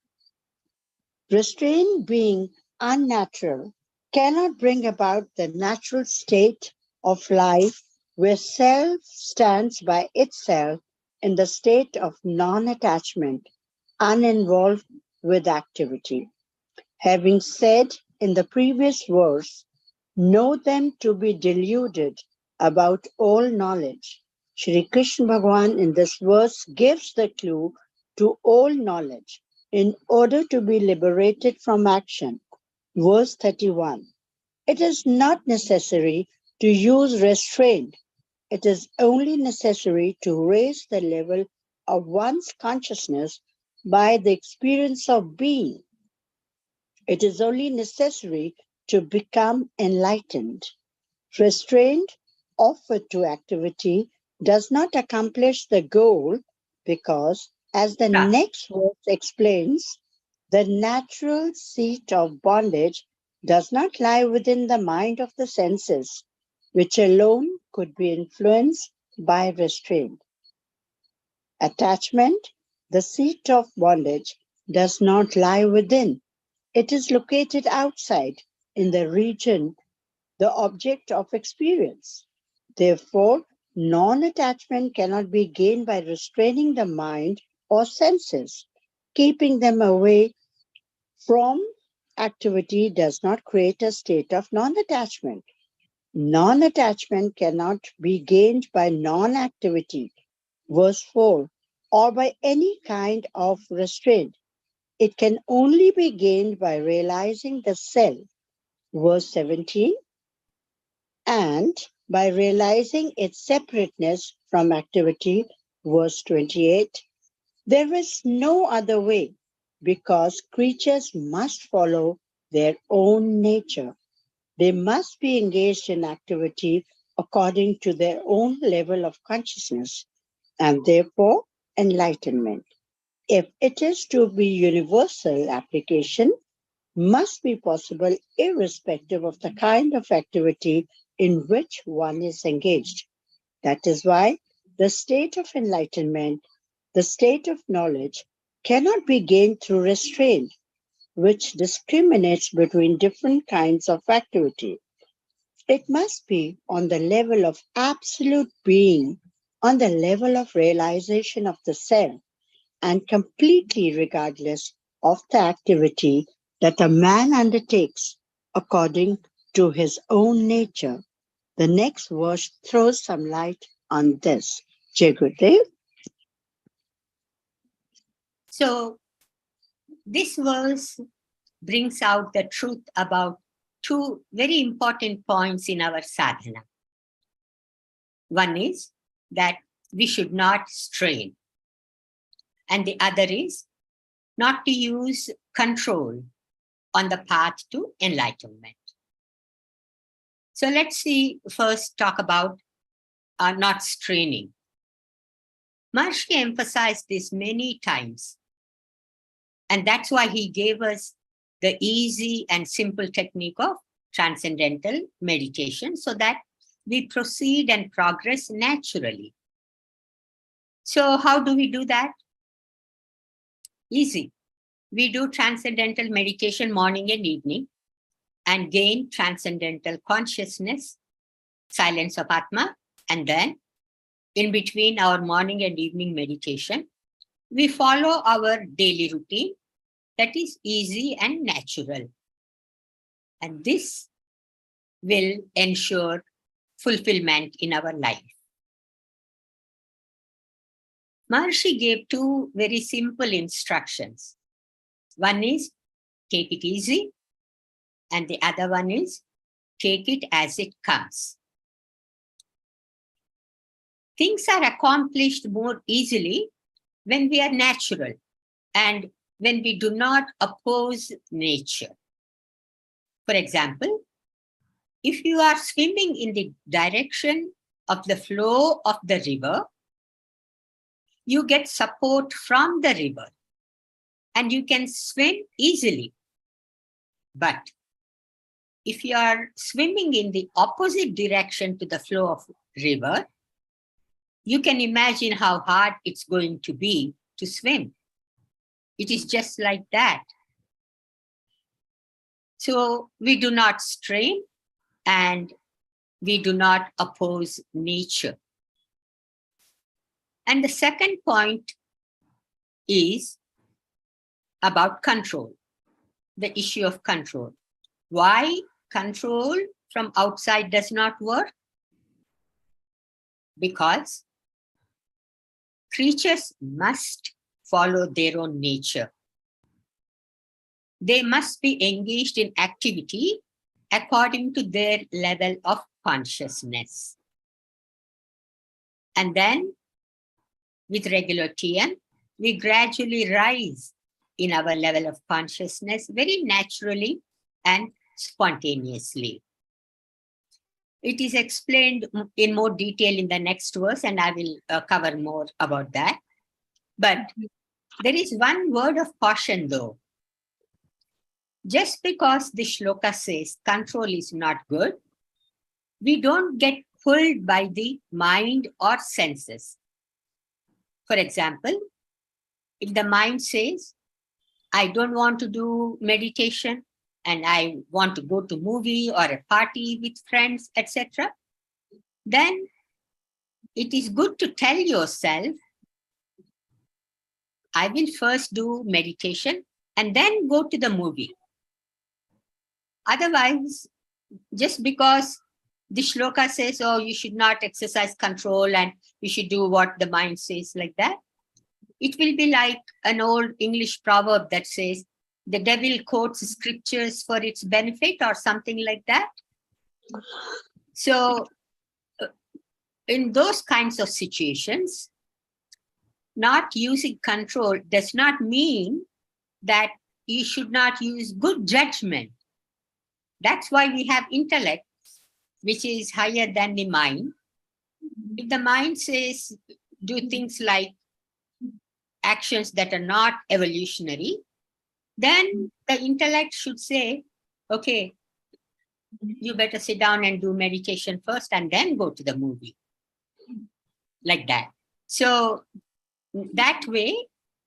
Restraint, being unnatural, cannot bring about the natural state of life where self stands by itself in the state of non-attachment, uninvolved with activity. Having said in the previous verse, know them to be deluded about all knowledge, Shri Krishna Bhagavan in this verse gives the clue to all knowledge in order to be liberated from action. Verse 31. It is not necessary to use restraint. It is only necessary to raise the level of one's consciousness by the experience of being. It is only necessary to become enlightened. Restraint offered to activity does not accomplish the goal because, as the Yeah. next verse explains, the natural seat of bondage does not lie within the mind of the senses, which alone could be influenced by restraint. Attachment, the seat of bondage, does not lie within. It is located outside in the region, the object of experience. Therefore, non-attachment cannot be gained by restraining the mind or senses. Keeping them away from activity does not create a state of non-attachment. Non-attachment cannot be gained by non-activity, verse 4, or by any kind of restraint. it can only be gained by realizing the self, verse 17, and by realizing its separateness from activity, verse 28. There is no other way, because creatures must follow their own nature. They must be engaged in activity according to their own level of consciousness, and therefore enlightenment, if it is to be universal application, must be possible irrespective of the kind of activity in which one is engaged. That is why the state of enlightenment, the state of knowledge, cannot be gained through restraint, which discriminates between different kinds of activity. It must be on the level of absolute being, on the level of realization of the self, and completely regardless of the activity that a man undertakes according to his own nature. The next verse throws some light on this. Jai Gurudev. So this verse brings out the truth about two very important points in our sadhana. One is that we should not strain, and the other is not to use control on the path to enlightenment. So let's first talk about not straining. Maharishi emphasized this many times, and that's why he gave us the easy and simple technique of transcendental meditation, so that we proceed and progress naturally. So how do we do that? Easy. We do transcendental meditation morning and evening and gain transcendental consciousness, silence of Atma, and then in between our morning and evening meditation, we follow our daily routine that is easy and natural. And this will ensure fulfillment in our life. Maharishi gave two very simple instructions. One is take it easy, and the other one is take it as it comes. Things are accomplished more easily when we are natural and when we do not oppose nature. For example, if you are swimming in the direction of the flow of the river, you get support from the river and you can swim easily. But if you are swimming in the opposite direction to the flow of river, you can imagine how hard it's going to be to swim. It is just like that. So we do not strain and we do not oppose nature. And the second point is about control, the issue of control. Why control from outside does not work? Because creatures must follow their own nature. They must be engaged in activity according to their level of consciousness. And then, with regular TM, we gradually rise in our level of consciousness very naturally and spontaneously. It is explained in more detail in the next verse, and I will cover more about that. But there is one word of caution though. Just because the shloka says control is not good, we don't get pulled by the mind or senses. For example, if the mind says, I don't want to do meditation and I want to go to movie or a party with friends, etc., then it is good to tell yourself, I will first do meditation and then go to the movie. Otherwise, just because the shloka says, oh, you should not exercise control and you should do what the mind says like that, it will be like an old English proverb that says, the devil quotes scriptures for its benefit or something like that. So in those kinds of situations, not using control does not mean that you should not use good judgment. That's why we have intellect, which is higher than the mind. If the mind says do things like actions that are not evolutionary, then the intellect should say, okay, you better sit down and do meditation first and then go to the movie. Like that. So that way,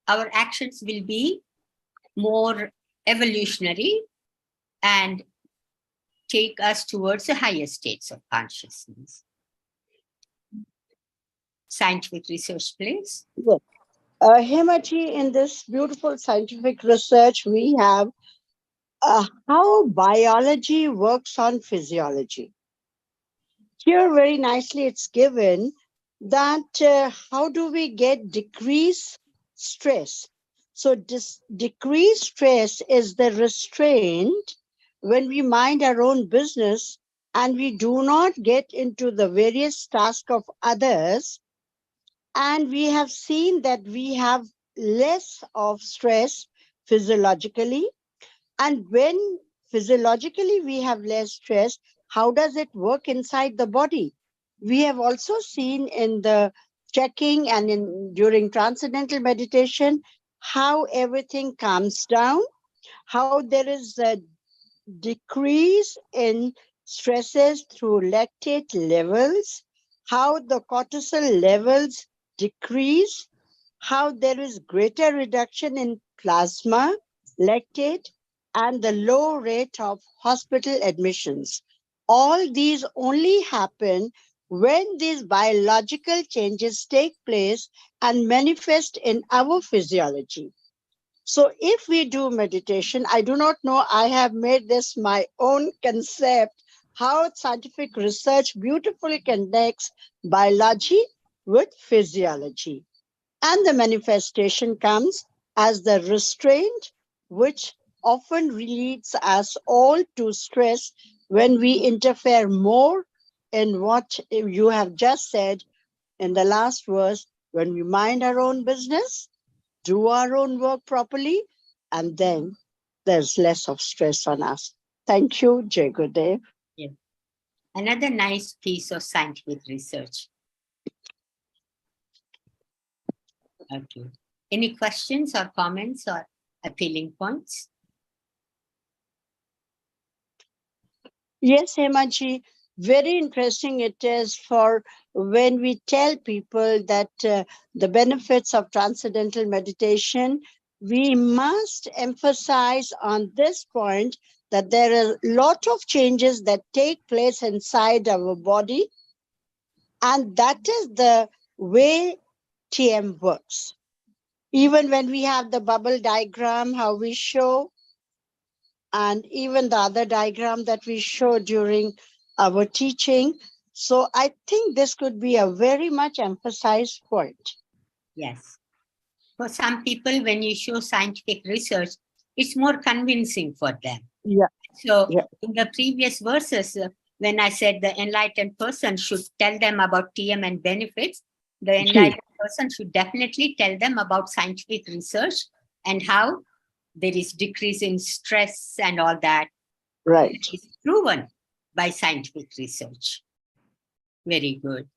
our actions will be more evolutionary and take us towards the higher states of consciousness. Scientific research, please. Yes. Hemaji, in this beautiful scientific research, we have how biology works on physiology. Here, very nicely, it's given that how do we get decreased stress? So decreased stress is the restraint when we mind our own business and we do not get into the various tasks of others. And we have seen that we have less of stress physiologically. And when physiologically we have less stress, how does it work inside the body? We have also seen in the checking and during transcendental meditation how everything calms down, how there is a decrease in stresses through lactate levels, how the cortisol levels decrease, how there is greater reduction in plasma, lactate, and the low rate of hospital admissions. All these only happen when these biological changes take place and manifest in our physiology. So if we do meditation, I do not know, I have made this my own concept, how scientific research beautifully connects biology with physiology. And the manifestation comes as the restraint, which often leads us all to stress when we interfere more in what you have just said in the last verse, when we mind our own business, do our own work properly, and then there's less of stress on us. Thank you, Jai Gurudev. Yeah. Another nice piece of scientific research. Okay. Any questions or comments or appealing points? Yes, Hemaji, very interesting it is for when we tell people that the benefits of transcendental meditation, we must emphasize on this point that there are a lot of changes that take place inside our body, and that is the way TM works. Even when we have the bubble diagram, how we show, and even the other diagram that we show during our teaching. So I think this could be a very much emphasized point. Yes. For some people, when you show scientific research, it's more convincing for them. Yeah. So Yeah. in the previous verses, when I said the enlightened person should tell them about TM and benefits, the enlightened person should definitely tell them about scientific research and how there is decrease in stress and all that. Right. It's proven by scientific research. Very good.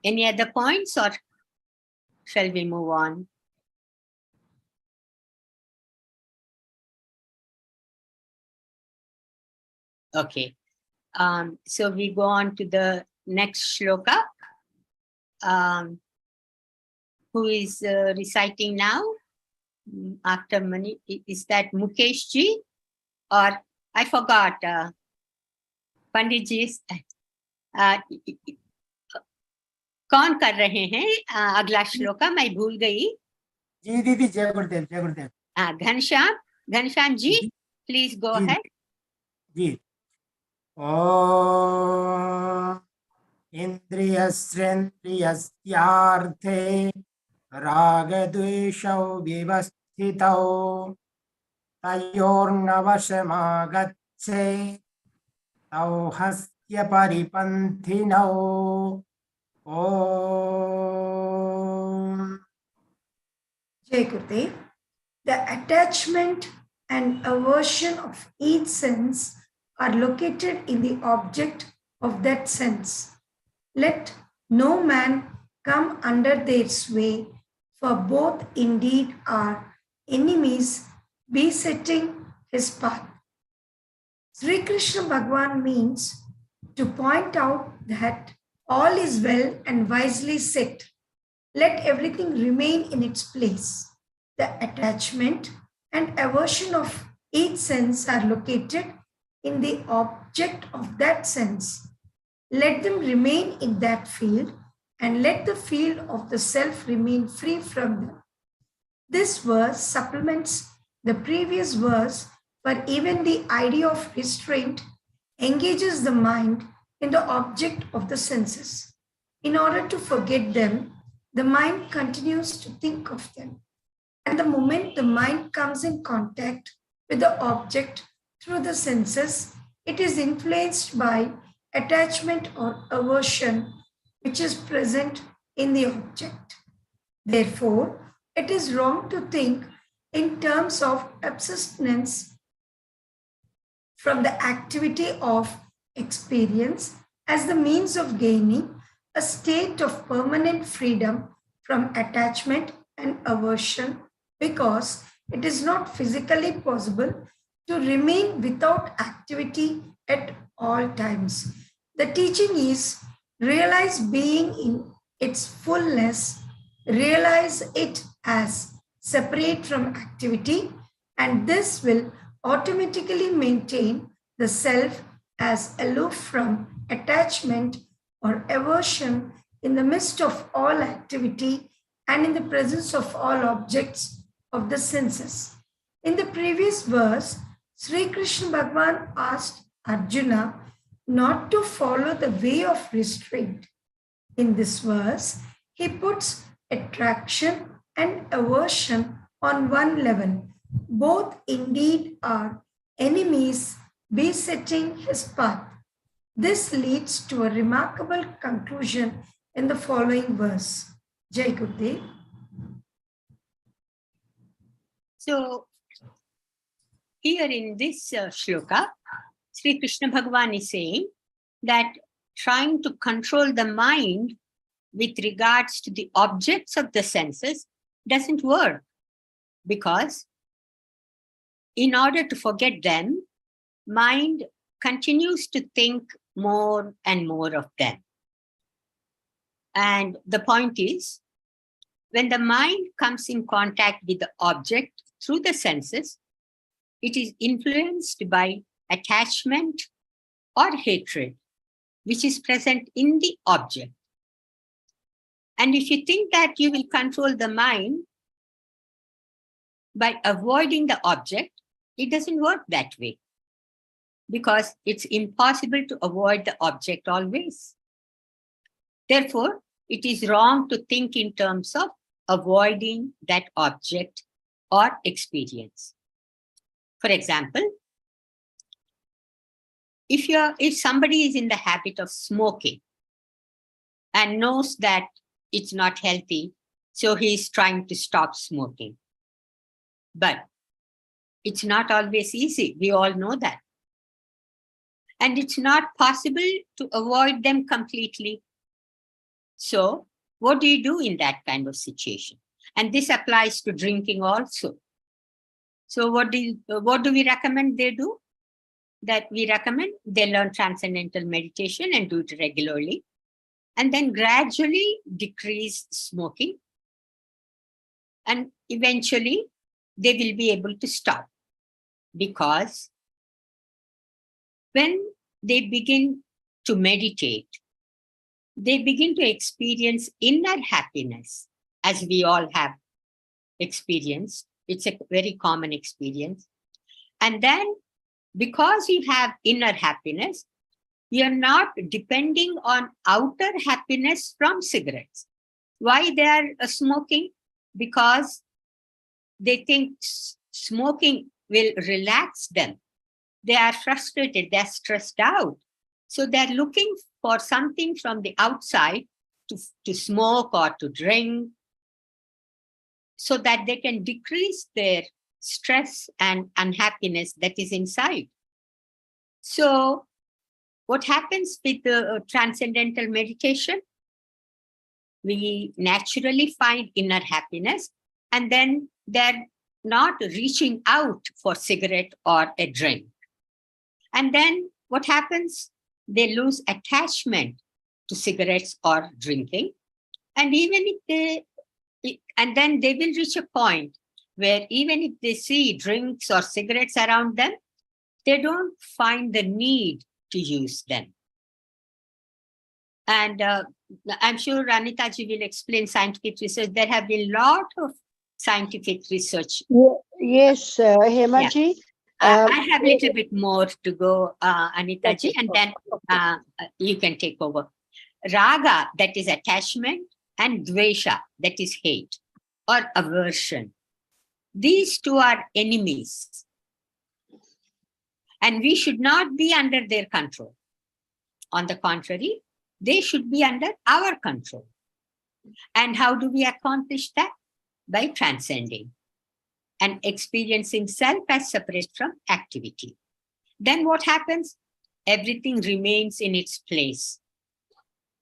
Any other points, or shall we move on? Okay. So we go on to the next shloka. Who is reciting now? After Mani, is that Mukesh ji? Or I forgot. Pandit ji. कौन कर रहे हैं अगला श्लोका? मैं भूल गई. जी दीदी, जय गुरुदेव, जय गुरुदेव. Ghanshyam ji, please go ahead. जी. ओम इंद्रियस्येन्द्रियस्यार्थे रागद्वेषौ व्यवस्थितौ तयोर्नवशमागच्छे तौ हस्य परिपन्थिनौ ॐ Jai Gurudev. The attachment and aversion of each sense are located in the object of that sense. Let no man come under their sway, for both indeed are enemies besetting his path. Sri Krishna Bhagwan means to point out that all is well and wisely set. Let everything remain in its place. The attachment and aversion of each sense are located in the object of that sense. Let them remain in that field, and let the field of the self remain free from them. This verse supplements the previous verse, where even the idea of restraint engages the mind in the object of the senses. In order to forget them, the mind continues to think of them. And the moment the mind comes in contact with the object through the senses, it is influenced by attachment or aversion which is present in the object. Therefore, it is wrong to think in terms of abstinence from the activity of experience as the means of gaining a state of permanent freedom from attachment and aversion, because it is not physically possible to remain without activity at all times. The teaching is realize being in its fullness, realize it as separate from activity, and this will automatically maintain the self as aloof from attachment or aversion in the midst of all activity and in the presence of all objects of the senses. In the previous verse, Sri Krishna Bhagwan asked Arjuna not to follow the way of restraint. In this verse, he puts attraction and aversion on one level. Both indeed are enemies besetting his path. This leads to a remarkable conclusion in the following verse. Jai Gurudev. So, here in this shloka, Sri Krishna Bhagavan is saying that trying to control the mind with regards to the objects of the senses doesn't work, because in order to forget them, mind continues to think more and more of them. And the point is, when the mind comes in contact with the object through the senses, it is influenced by attachment or hatred, which is present in the object. And if you think that you will control the mind by avoiding the object, it doesn't work that way, because it's impossible to avoid the object always. Therefore, it is wrong to think in terms of avoiding that object or experience. For example, if somebody is in the habit of smoking and knows that it's not healthy, so he is trying to stop smoking. But it's not always easy. We all know that. And it's not possible to avoid them completely. So what do you do in that kind of situation? And this applies to drinking also. So what do we recommend they do? That we recommend they learn transcendental meditation and do it regularly, and then gradually decrease smoking. And eventually they will be able to stop, because when they begin to meditate, they begin to experience inner happiness, as we all have experienced. It's a very common experience. And then, because you have inner happiness, you're not depending on outer happiness from cigarettes. Why they are smoking? because they think smoking will relax them. They are frustrated, they're stressed out. So they're looking for something from the outside to smoke or to drink so that they can decrease their stress and unhappiness that is inside. So what happens with the transcendental meditation? We naturally find inner happiness, and then they're not reaching out for cigarette or a drink. And then what happens? They lose attachment to cigarettes or drinking. And even if and then they will reach a point where even if they see drinks or cigarettes around them, they don't find the need to use them. And I'm sure Anitaji will explain scientific research. There have been a lot of scientific research. Yes, Hemaji. I have a little bit more to go, Anitaji, and then you can take over. Raga, that is attachment, and dvesha, that is hate or aversion. These two are enemies. And we should not be under their control. On the contrary, they should be under our control. And how do we accomplish that? By transcending and experiencing self as separate from activity. Then what happens? Everything remains in its place.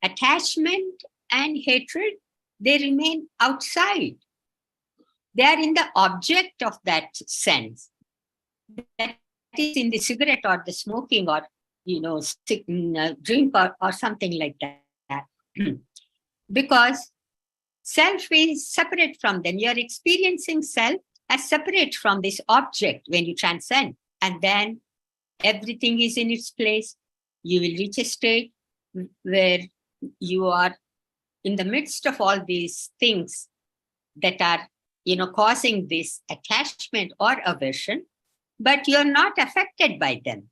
Attachment and hatred, they remain outside. They are in the object of that sense. That is in the cigarette or the smoking or, drink or something like that. Because self is separate from them. You're experiencing self as separate from this object when you transcend. And then everything is in its place. You will reach a state where you are in the midst of all these things that are, causing this attachment or aversion, but you're not affected by them.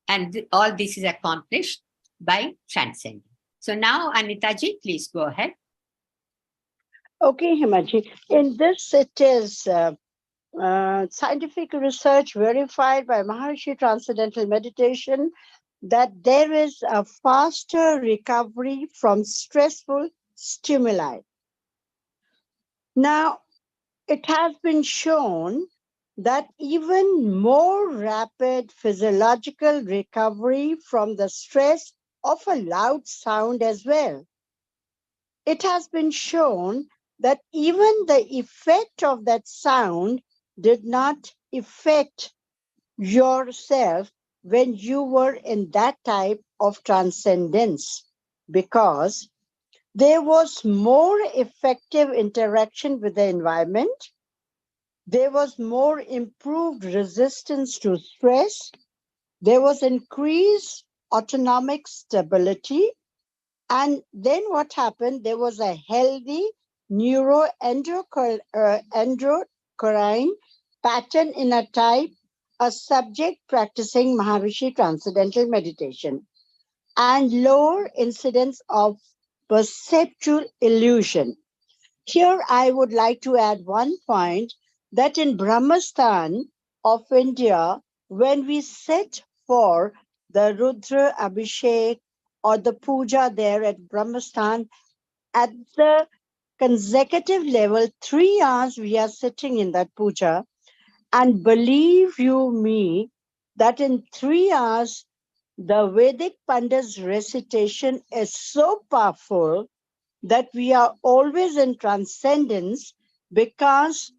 And all this is accomplished by transcending. So now, Anitaji, please go ahead. Okay, Himaji. In this, it is scientific research verified by Maharishi Transcendental Meditation that there is a faster recovery from stressful stimuli. Now, it has been shown that even more rapid physiological recovery from the stress of a loud sound as well. It has been shown that even the effect of that sound did not affect yourself when you were in that type of transcendence, because there was more effective interaction with the environment. There was more improved resistance to stress. There was increased autonomic stability. And then what happened? There was a healthy neuroendocrine pattern in a type, a subject practicing Maharishi Transcendental Meditation, and lower incidence of perceptual illusion. Here, I would like to add one point, that in Brahmastan of India, when we sit for the Rudra Abhishek or the puja there at Brahmastan, at the consecutive level, 3 hours we are sitting in that puja. And believe you me, that in 3 hours, the Vedic Pandit's recitation is so powerful that we are always in transcendence, because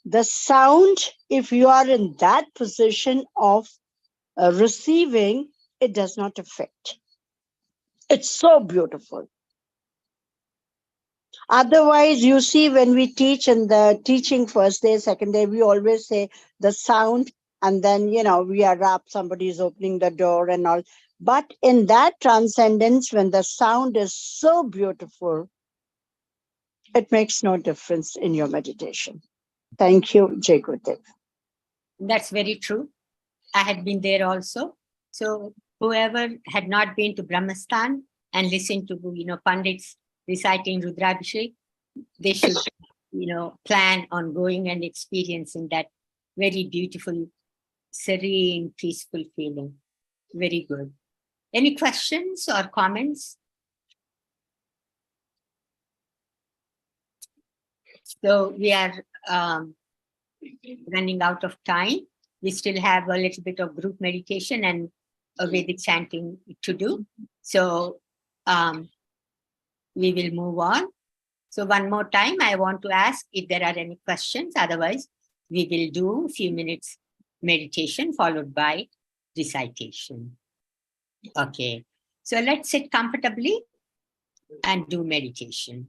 the sound, if you are in that position of receiving, it does not affect. It's so beautiful. Otherwise, you see, when we teach in the teaching first day, second day, we always say the sound, and then, we are up, somebody is opening the door and all. But in that transcendence, when the sound is so beautiful, it makes no difference in your meditation. Thank you, Jai Gurudev. That's very true. I had been there also. So whoever had not been to Brahmastan and listened to, Pandits reciting Rudrabhishek, they should, plan on going and experiencing that very beautiful, serene, peaceful feeling. Very good. Any questions or comments? So we are running out of time. We still have a little bit of group meditation and a Vedic chanting to do. So we will move on. So one more time, I want to ask if there are any questions. Otherwise, we will do a few minutes meditation followed by recitation. Okay. So let's sit comfortably and do meditation.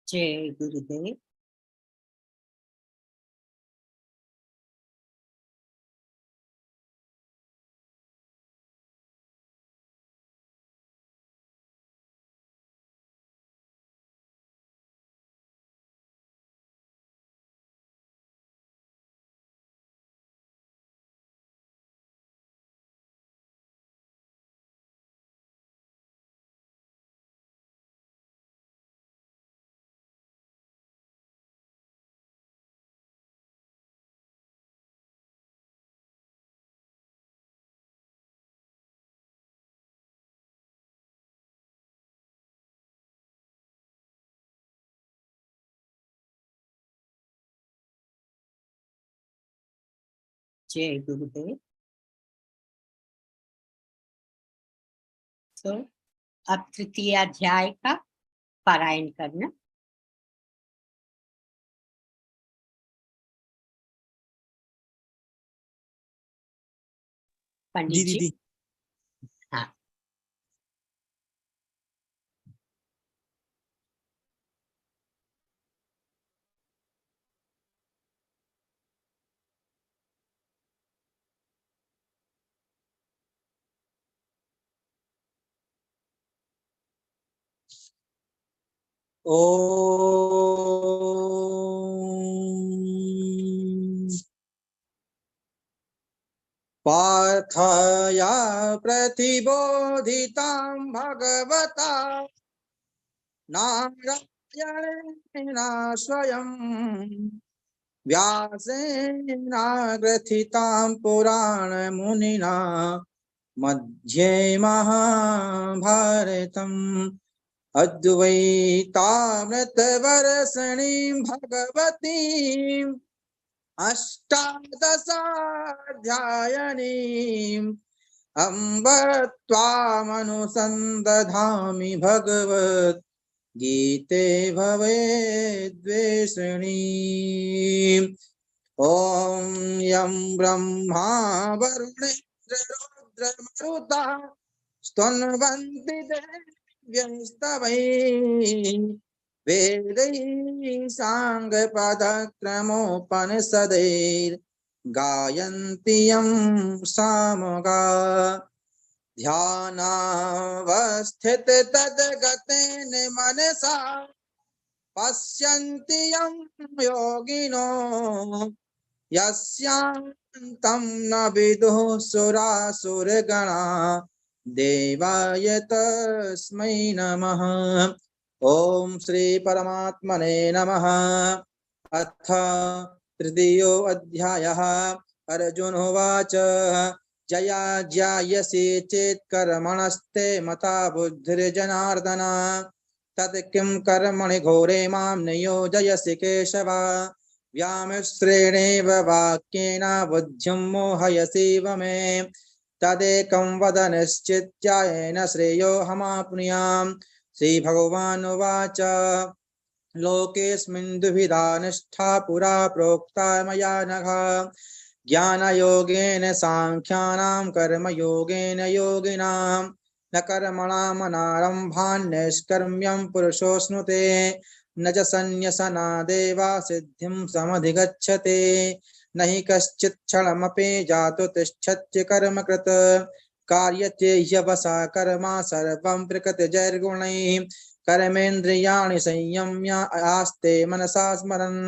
जय गुरुदेव। जय गुरुदेव। तो अब तृतीय अध्याय का पारायण करना। पंडित जी। हाँ। ॐ पार्थया प्रतिबोधितां भगवता नारायणेन स्वयं व्यासेन ग्रथितां पुराणमुनिना मध्ये महाभारतम् अद्वैतामृतवर्षिणीं भगवतीम् अष्टादशाध्यायिनीम् अम्ब त्वामनुसन्दधामि भगवत् गीते भवेद्वेषिणी। ॐ यं ब्रह्मा वरुणेन्द्र रुद्रमरुता स्तन्वन्ति देव्यस्तवैः वेदैः साङ्गपदक्रमोपनिषदैर्गायन्ति यं सामगा ध्यानावस्थित तद्गतेन मनसा पश्यन्ति यं योगिनो यस्यान्तं न विदुः सुरासुरगणा देवाय तस्मै नमः। ओम श्री परमात्मने नमः। अथ तृतीयो अध्यायः। अर्जुन उवाच जया ज्यायसि चेत् कर्मणस्ते मता बुद्धिर्जनार्दन तत् किं कर्मणि घोरे मां नियोजयसि केशव व्यामिश्रेणेव वाक्येन बुद्धिं मोहयसीव मे तदेकं वद निश्चित्यायेन श्रेयोऽहमाप्नुयाम्। श्री भगवान् उवाच लोकेऽस्मिन् द्विविधा निष्ठा पुरा प्रोक्ता मया नघ ज्ञानयोगेन साङ्ख्यानां कर्मयोगेन योगिनां न कर्मणामनारम्भान् नैष्कर्म्यं पुरुषोऽश्नुते न च सन्न्यसनादेवा सिद्धिं समधिगच्छते न हि कश्चित् क्षणमपि जातु तिष्ठत्य कर्मकृत् कार्यते ह्यवसा कर्मा सर्वं प्रकृतिजैर्गुणैः कर्मेन्द्रियाणि संयम्य आस्ते मनसा स्मरन्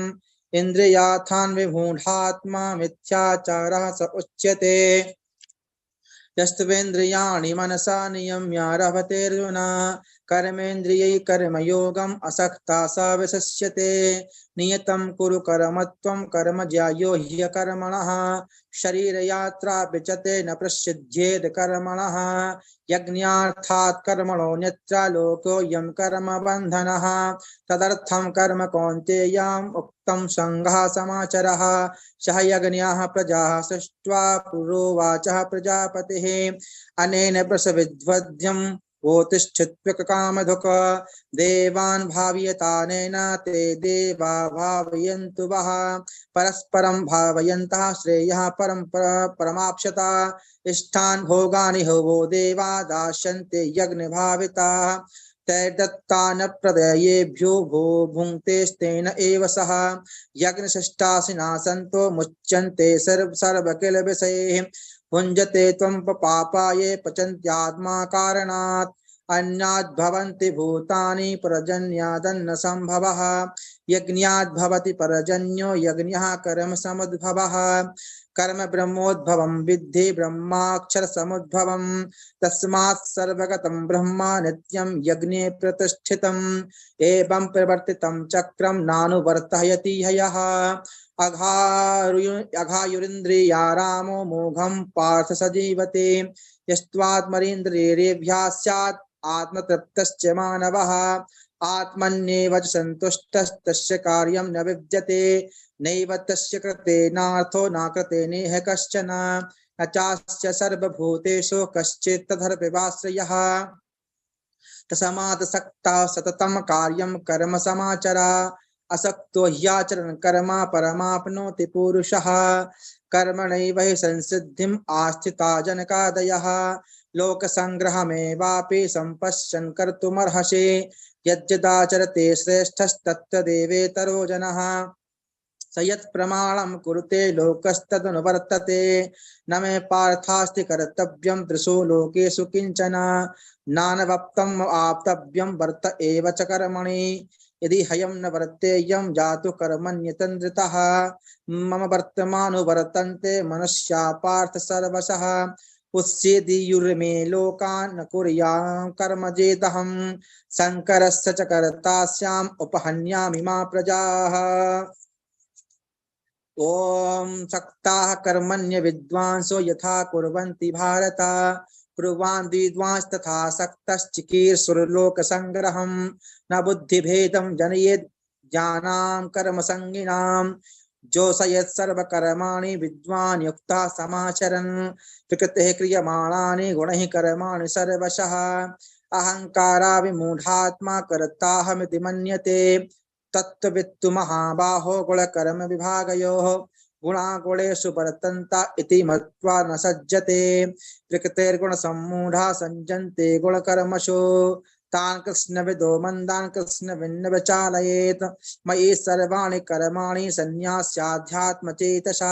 इन्द्रियार्थान् विमूढात्मा मिथ्याचारः स उच्यते यस्त्वेन्द्रियाणि मनसा नियम्य रभतेऽर्जुन कर्मेन्द्रियैः कर्मयोगम् असक्ता स विशिष्यते नियतं कुरु कर्म त्वं कर्म ज्यायो ह्यकर्मणः शरीरयात्रा विचते न प्रसिद्ध्येद कर्मणः यज्ञार्थात् कर्मणो न्यत्र लोकोऽयं कर्म बन्धनः तदर्थं कर्म कौन्तेयम् उक्तं संघः समाचरः सह यज्ञः प्रजाः सृष्ट्वा पुरोवाचः प्रजापतिः अनेन प्रसविद्वध्यं ओतिष्ठित्वकामधुक देवान् भावयतानेन ते देवा भावयन्तु वः परस्परं भावयन्तः श्रेयः परमाप्स्यता इष्टान् भोगानि वो देवा दास्यन्ते यज्ञभाविताः तैर्दत्तान प्रदयेभ्यो भो भुङ्क्तेस्तेन एव सह यज्ञशिष्टासिना सन्तो मुच्यन्ते सर्व विषये भुञ्जते त्वं पापाये पचन्त्यात्मा कारणात् अन्याद् भवन्ति भूतानि पर्जन्यादन्न संभवः यज्ञाद् भवति पर्जन्यो यज्ञः कर्म समुद्भवः कर्म ब्रह्मोद्भवं विद्धि ब्रह्माक्षर समुद्भवं तस्मात् सर्वगतं ब्रह्म नित्यं यज्ञे प्रतिष्ठितम् एवं प्रवर्तितं चक्रं नानुवर्तयति ह्यः अघायुरिन्द्रिया रामो मोघं पार्थ सजीवते यस्त्वात्मरीन्द्रियेभ्यः स्यात् आत्मतृप्तश्च मानवः आत्मन्येव च सन्तुष्टस्तस्य कार्यं न विद्यते नैव तस्य कृतेनार्थो न कृते नेह कश्चन न चास्य सर्वभूतेषु कश्चित् तदर्पिवाश्रयः तस्मादसक्ता सततं कार्यं कर्म समाचरा असक्तो ह्याचरन् कर्म परमाप्नोति पुरुषः कर्मणैव हि संसिद्धिम् आस्थिता जनकादयः लोकसंग्रहमेवापि सम्पश्यन् कर्तुमर्हसि यद्यदाचरते श्रेष्ठस्तत्तदेवेतरो जनः स यत् प्रमाणं कुरुते लोकस्तदनुवर्तते न मे पार्थास्ति कर्तव्यं त्रिषु लोकेषु किञ्चन नानवप्तम् आप्तव्यं वर्त एव च कर्मणि यदि हयं न वर्तेयं जातु कर्मण्यतन्द्रितः मम वर्तमानुवर्तन्ते मनुष्या पार्थ सर्वशः पुष्येदियुर्मे लोकान् न कुर्यां कर्मजेदहं शङ्करस्य च कर्ता स्याम् उपहन्यामि मा प्रजाः ओम सक्ताः कर्मण्य विद्वांसो यथा कुर्वन्ति भारत कुर्वान् विद्वांस तथा सक्तश्चिकीर्षुर्लोक संग्रहं न बुद्धिभेदं जनयेत् ज्ञानां कर्म संगिनां जोषयेत् सर्वकर्माणि विद्वान् युक्तः समाचरन् प्रकृतेः क्रियमाणानि गुणैः कर्माणि सर्वशः अहंकारा विमूढात्मा कर्ताहमिति मन्यते तत्त्ववित्तु महाबाहो गुणकर्म विभागयोः गुणा गुणेषु वर्तन्ता इति मत्वा न सज्जते प्रकृतेर्गुण सम्मूढा सञ्जन्ते गुणकर्मसु तान् कृष्णविदो मन्दान् कृष्णविन्न विचालयेत् मयि सर्वाणि कर्माणि सन्न्यास्याध्यात्मचेतसा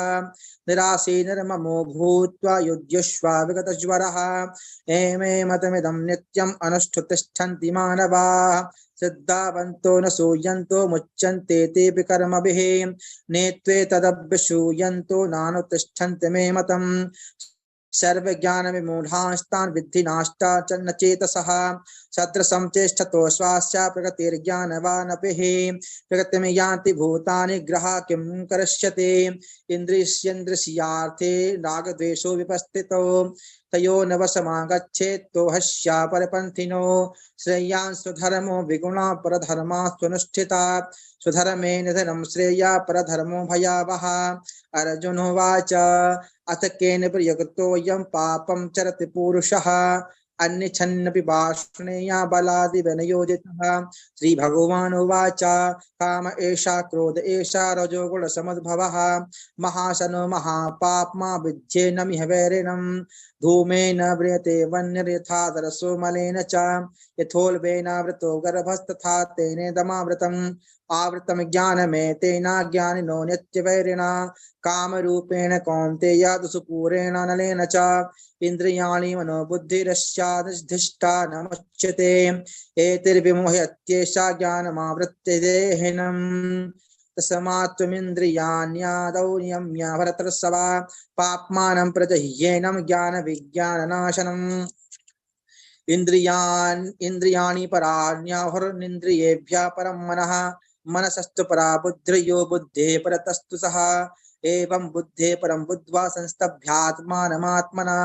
निराशी निर्ममो भूत्वा युध्यस्व विगतज्वरः एमे मतमिदं नित्यम् अनुष्ठुतिष्ठन्ति मानवाः सिद्धावन्तो न सूयन्तो मुच्यन्ते तेऽपि कर्मभिः नेत्वे तदभ्यसूयन्तो नानुतिष्ठन्ति मे मतम् सर्वज्ञान विमूढास्तान् विद्धि नाष्टा च न चेतसः सदृशं चेष्टतो स्वास्या प्रगतिर्ज्ञानवानपि प्रगतिं यान्ति भूतानि ग्रहा किं करिष्यते इन्द्रियस्येन्द्रियार्थे रागद्वेषो विपस्थितो तयो न वशमागच्छेत्तो हस्या परपन्थिनो श्रेयान् स्वधर्मो विगुणा परधर्मा स्वनुष्ठिता स्वधर्मे निधनं श्रेया परधर्मो भयावः अर्जुनोवाच अथ केन प्रयुक्तोऽयं पापं चरति पुरुषः अन्यच्छन्नपि वाष्णेया बलादिवनयोजितः श्रीभगवानुवाच काम एषा क्रोध एषा रजोगुणसमुद्भवः महाशनो महापाप्मा विद्येनमिह वैरिणं धूमेन व्रियते वह्निर्यथादरसो मलेन च यथोल्बेनावृतो गर्भस्तथा तेनेदमावृतम् आवृतं ज्ञानमेतेनाज्ञानिनो नित्यवैरिणा कामरूपेण कौन्तेय दुष्पूरेण नलेन च इन्द्रियाणि मनोबुद्धिरस्याधिष्ठा नमुच्यते एतिर्विमोह्यत्येषा ज्ञानमावृत्य देहिनम् तस्मात् त्वमिन्द्रियाण्यादौ नियम्य भरतर्षभ पाप्मानं प्रजह्येनं ज्ञानविज्ञाननाशनम् इन्द्रियाणि पराण्याहुर्निन्द्रियेभ्यः परं मनः मनसस्तु परा बुद्धिर्यो बुद्धेः परतस्तु सः एवं बुद्धेः परं बुद्ध्वा संस्तभ्यात्मानमात्मना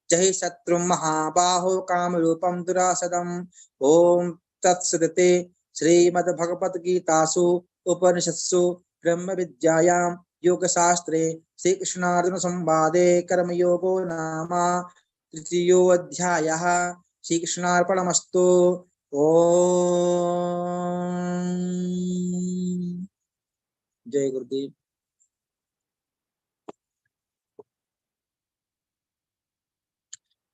जहि शत्रुं महाबाहो कामरूपं दुरासदम् ओम तत्सदिते श्रीमद्भगवद्गीतासु उपनिषत्सु ब्रह्म विद्यायां योगशास्त्रे श्रीकृष्णार्जुन संवादे कर्मयोगो नाम तृतीयोऽध्यायः श्रीकृष्णार्पणमस्तु ओम जय गुरुदेव।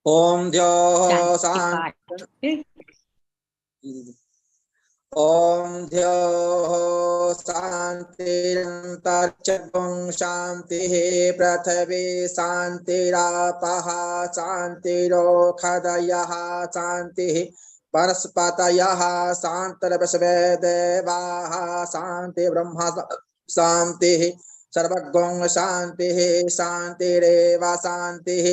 ओम ध्यो शांति ओम ध्यो शांतिरंतरिक्षं शांतिः पृथिवी शांतिरापः शांतिरोषधयः शांतिः वनस्पतयः शान्तिर्विश्वेदेवाः शान्ति ब्रह्म शान्तिः सर्वगं शान्तिः शान्तिरेव शान्तिः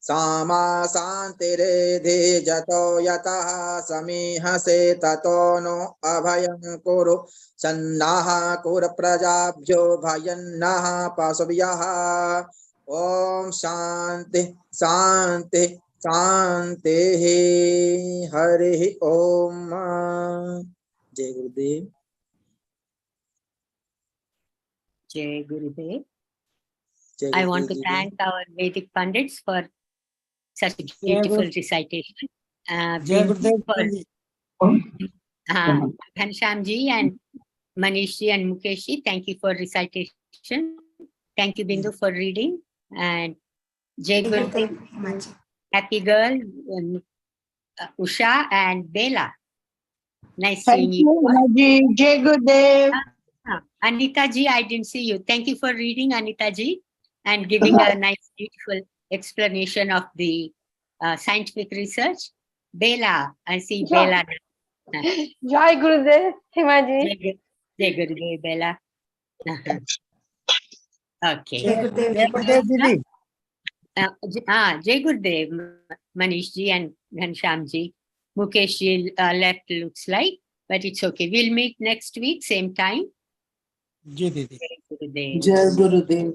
सामा शान्तिरेधि जतो यतः समीहसे ततो नो अभयं कुरु सन्नाः कुरु प्रजाभ्यो भयन्नः पशुभ्यः ओम शांति शांति शान्तिः हरिः ओम। जय गुरुदेव। Jai Gurudev. जय I want to Gurudev ji. thank our Vedic Pandits for such a beautiful recitation. जय Bindu Gurudev for ji. Ghanshyamji and Manishji and Mukeshji, thank you for recitation. Thank you, Bindu, for reading. And Jai Gurudev, Happy Girl, Usha and Bela. Nice Thank seeing you, you. Raji. Jai Gurudev. Anita ji, I didn't see you. Thank you for reading, Anita ji, and giving a nice, beautiful explanation of the scientific research. Bela, I see Bela. Jai Gurudev, Himaji. Jai Gurudev, Bela. Okay. जय गुरुदेव दीदी। Jai Gurudev, Manish ji and Ghanshyam ji. Mukesh ji left, looks like, but it's okay. We'll meet next week, same time. जी दीदी। Jai Gurudev. Jai Gurudev.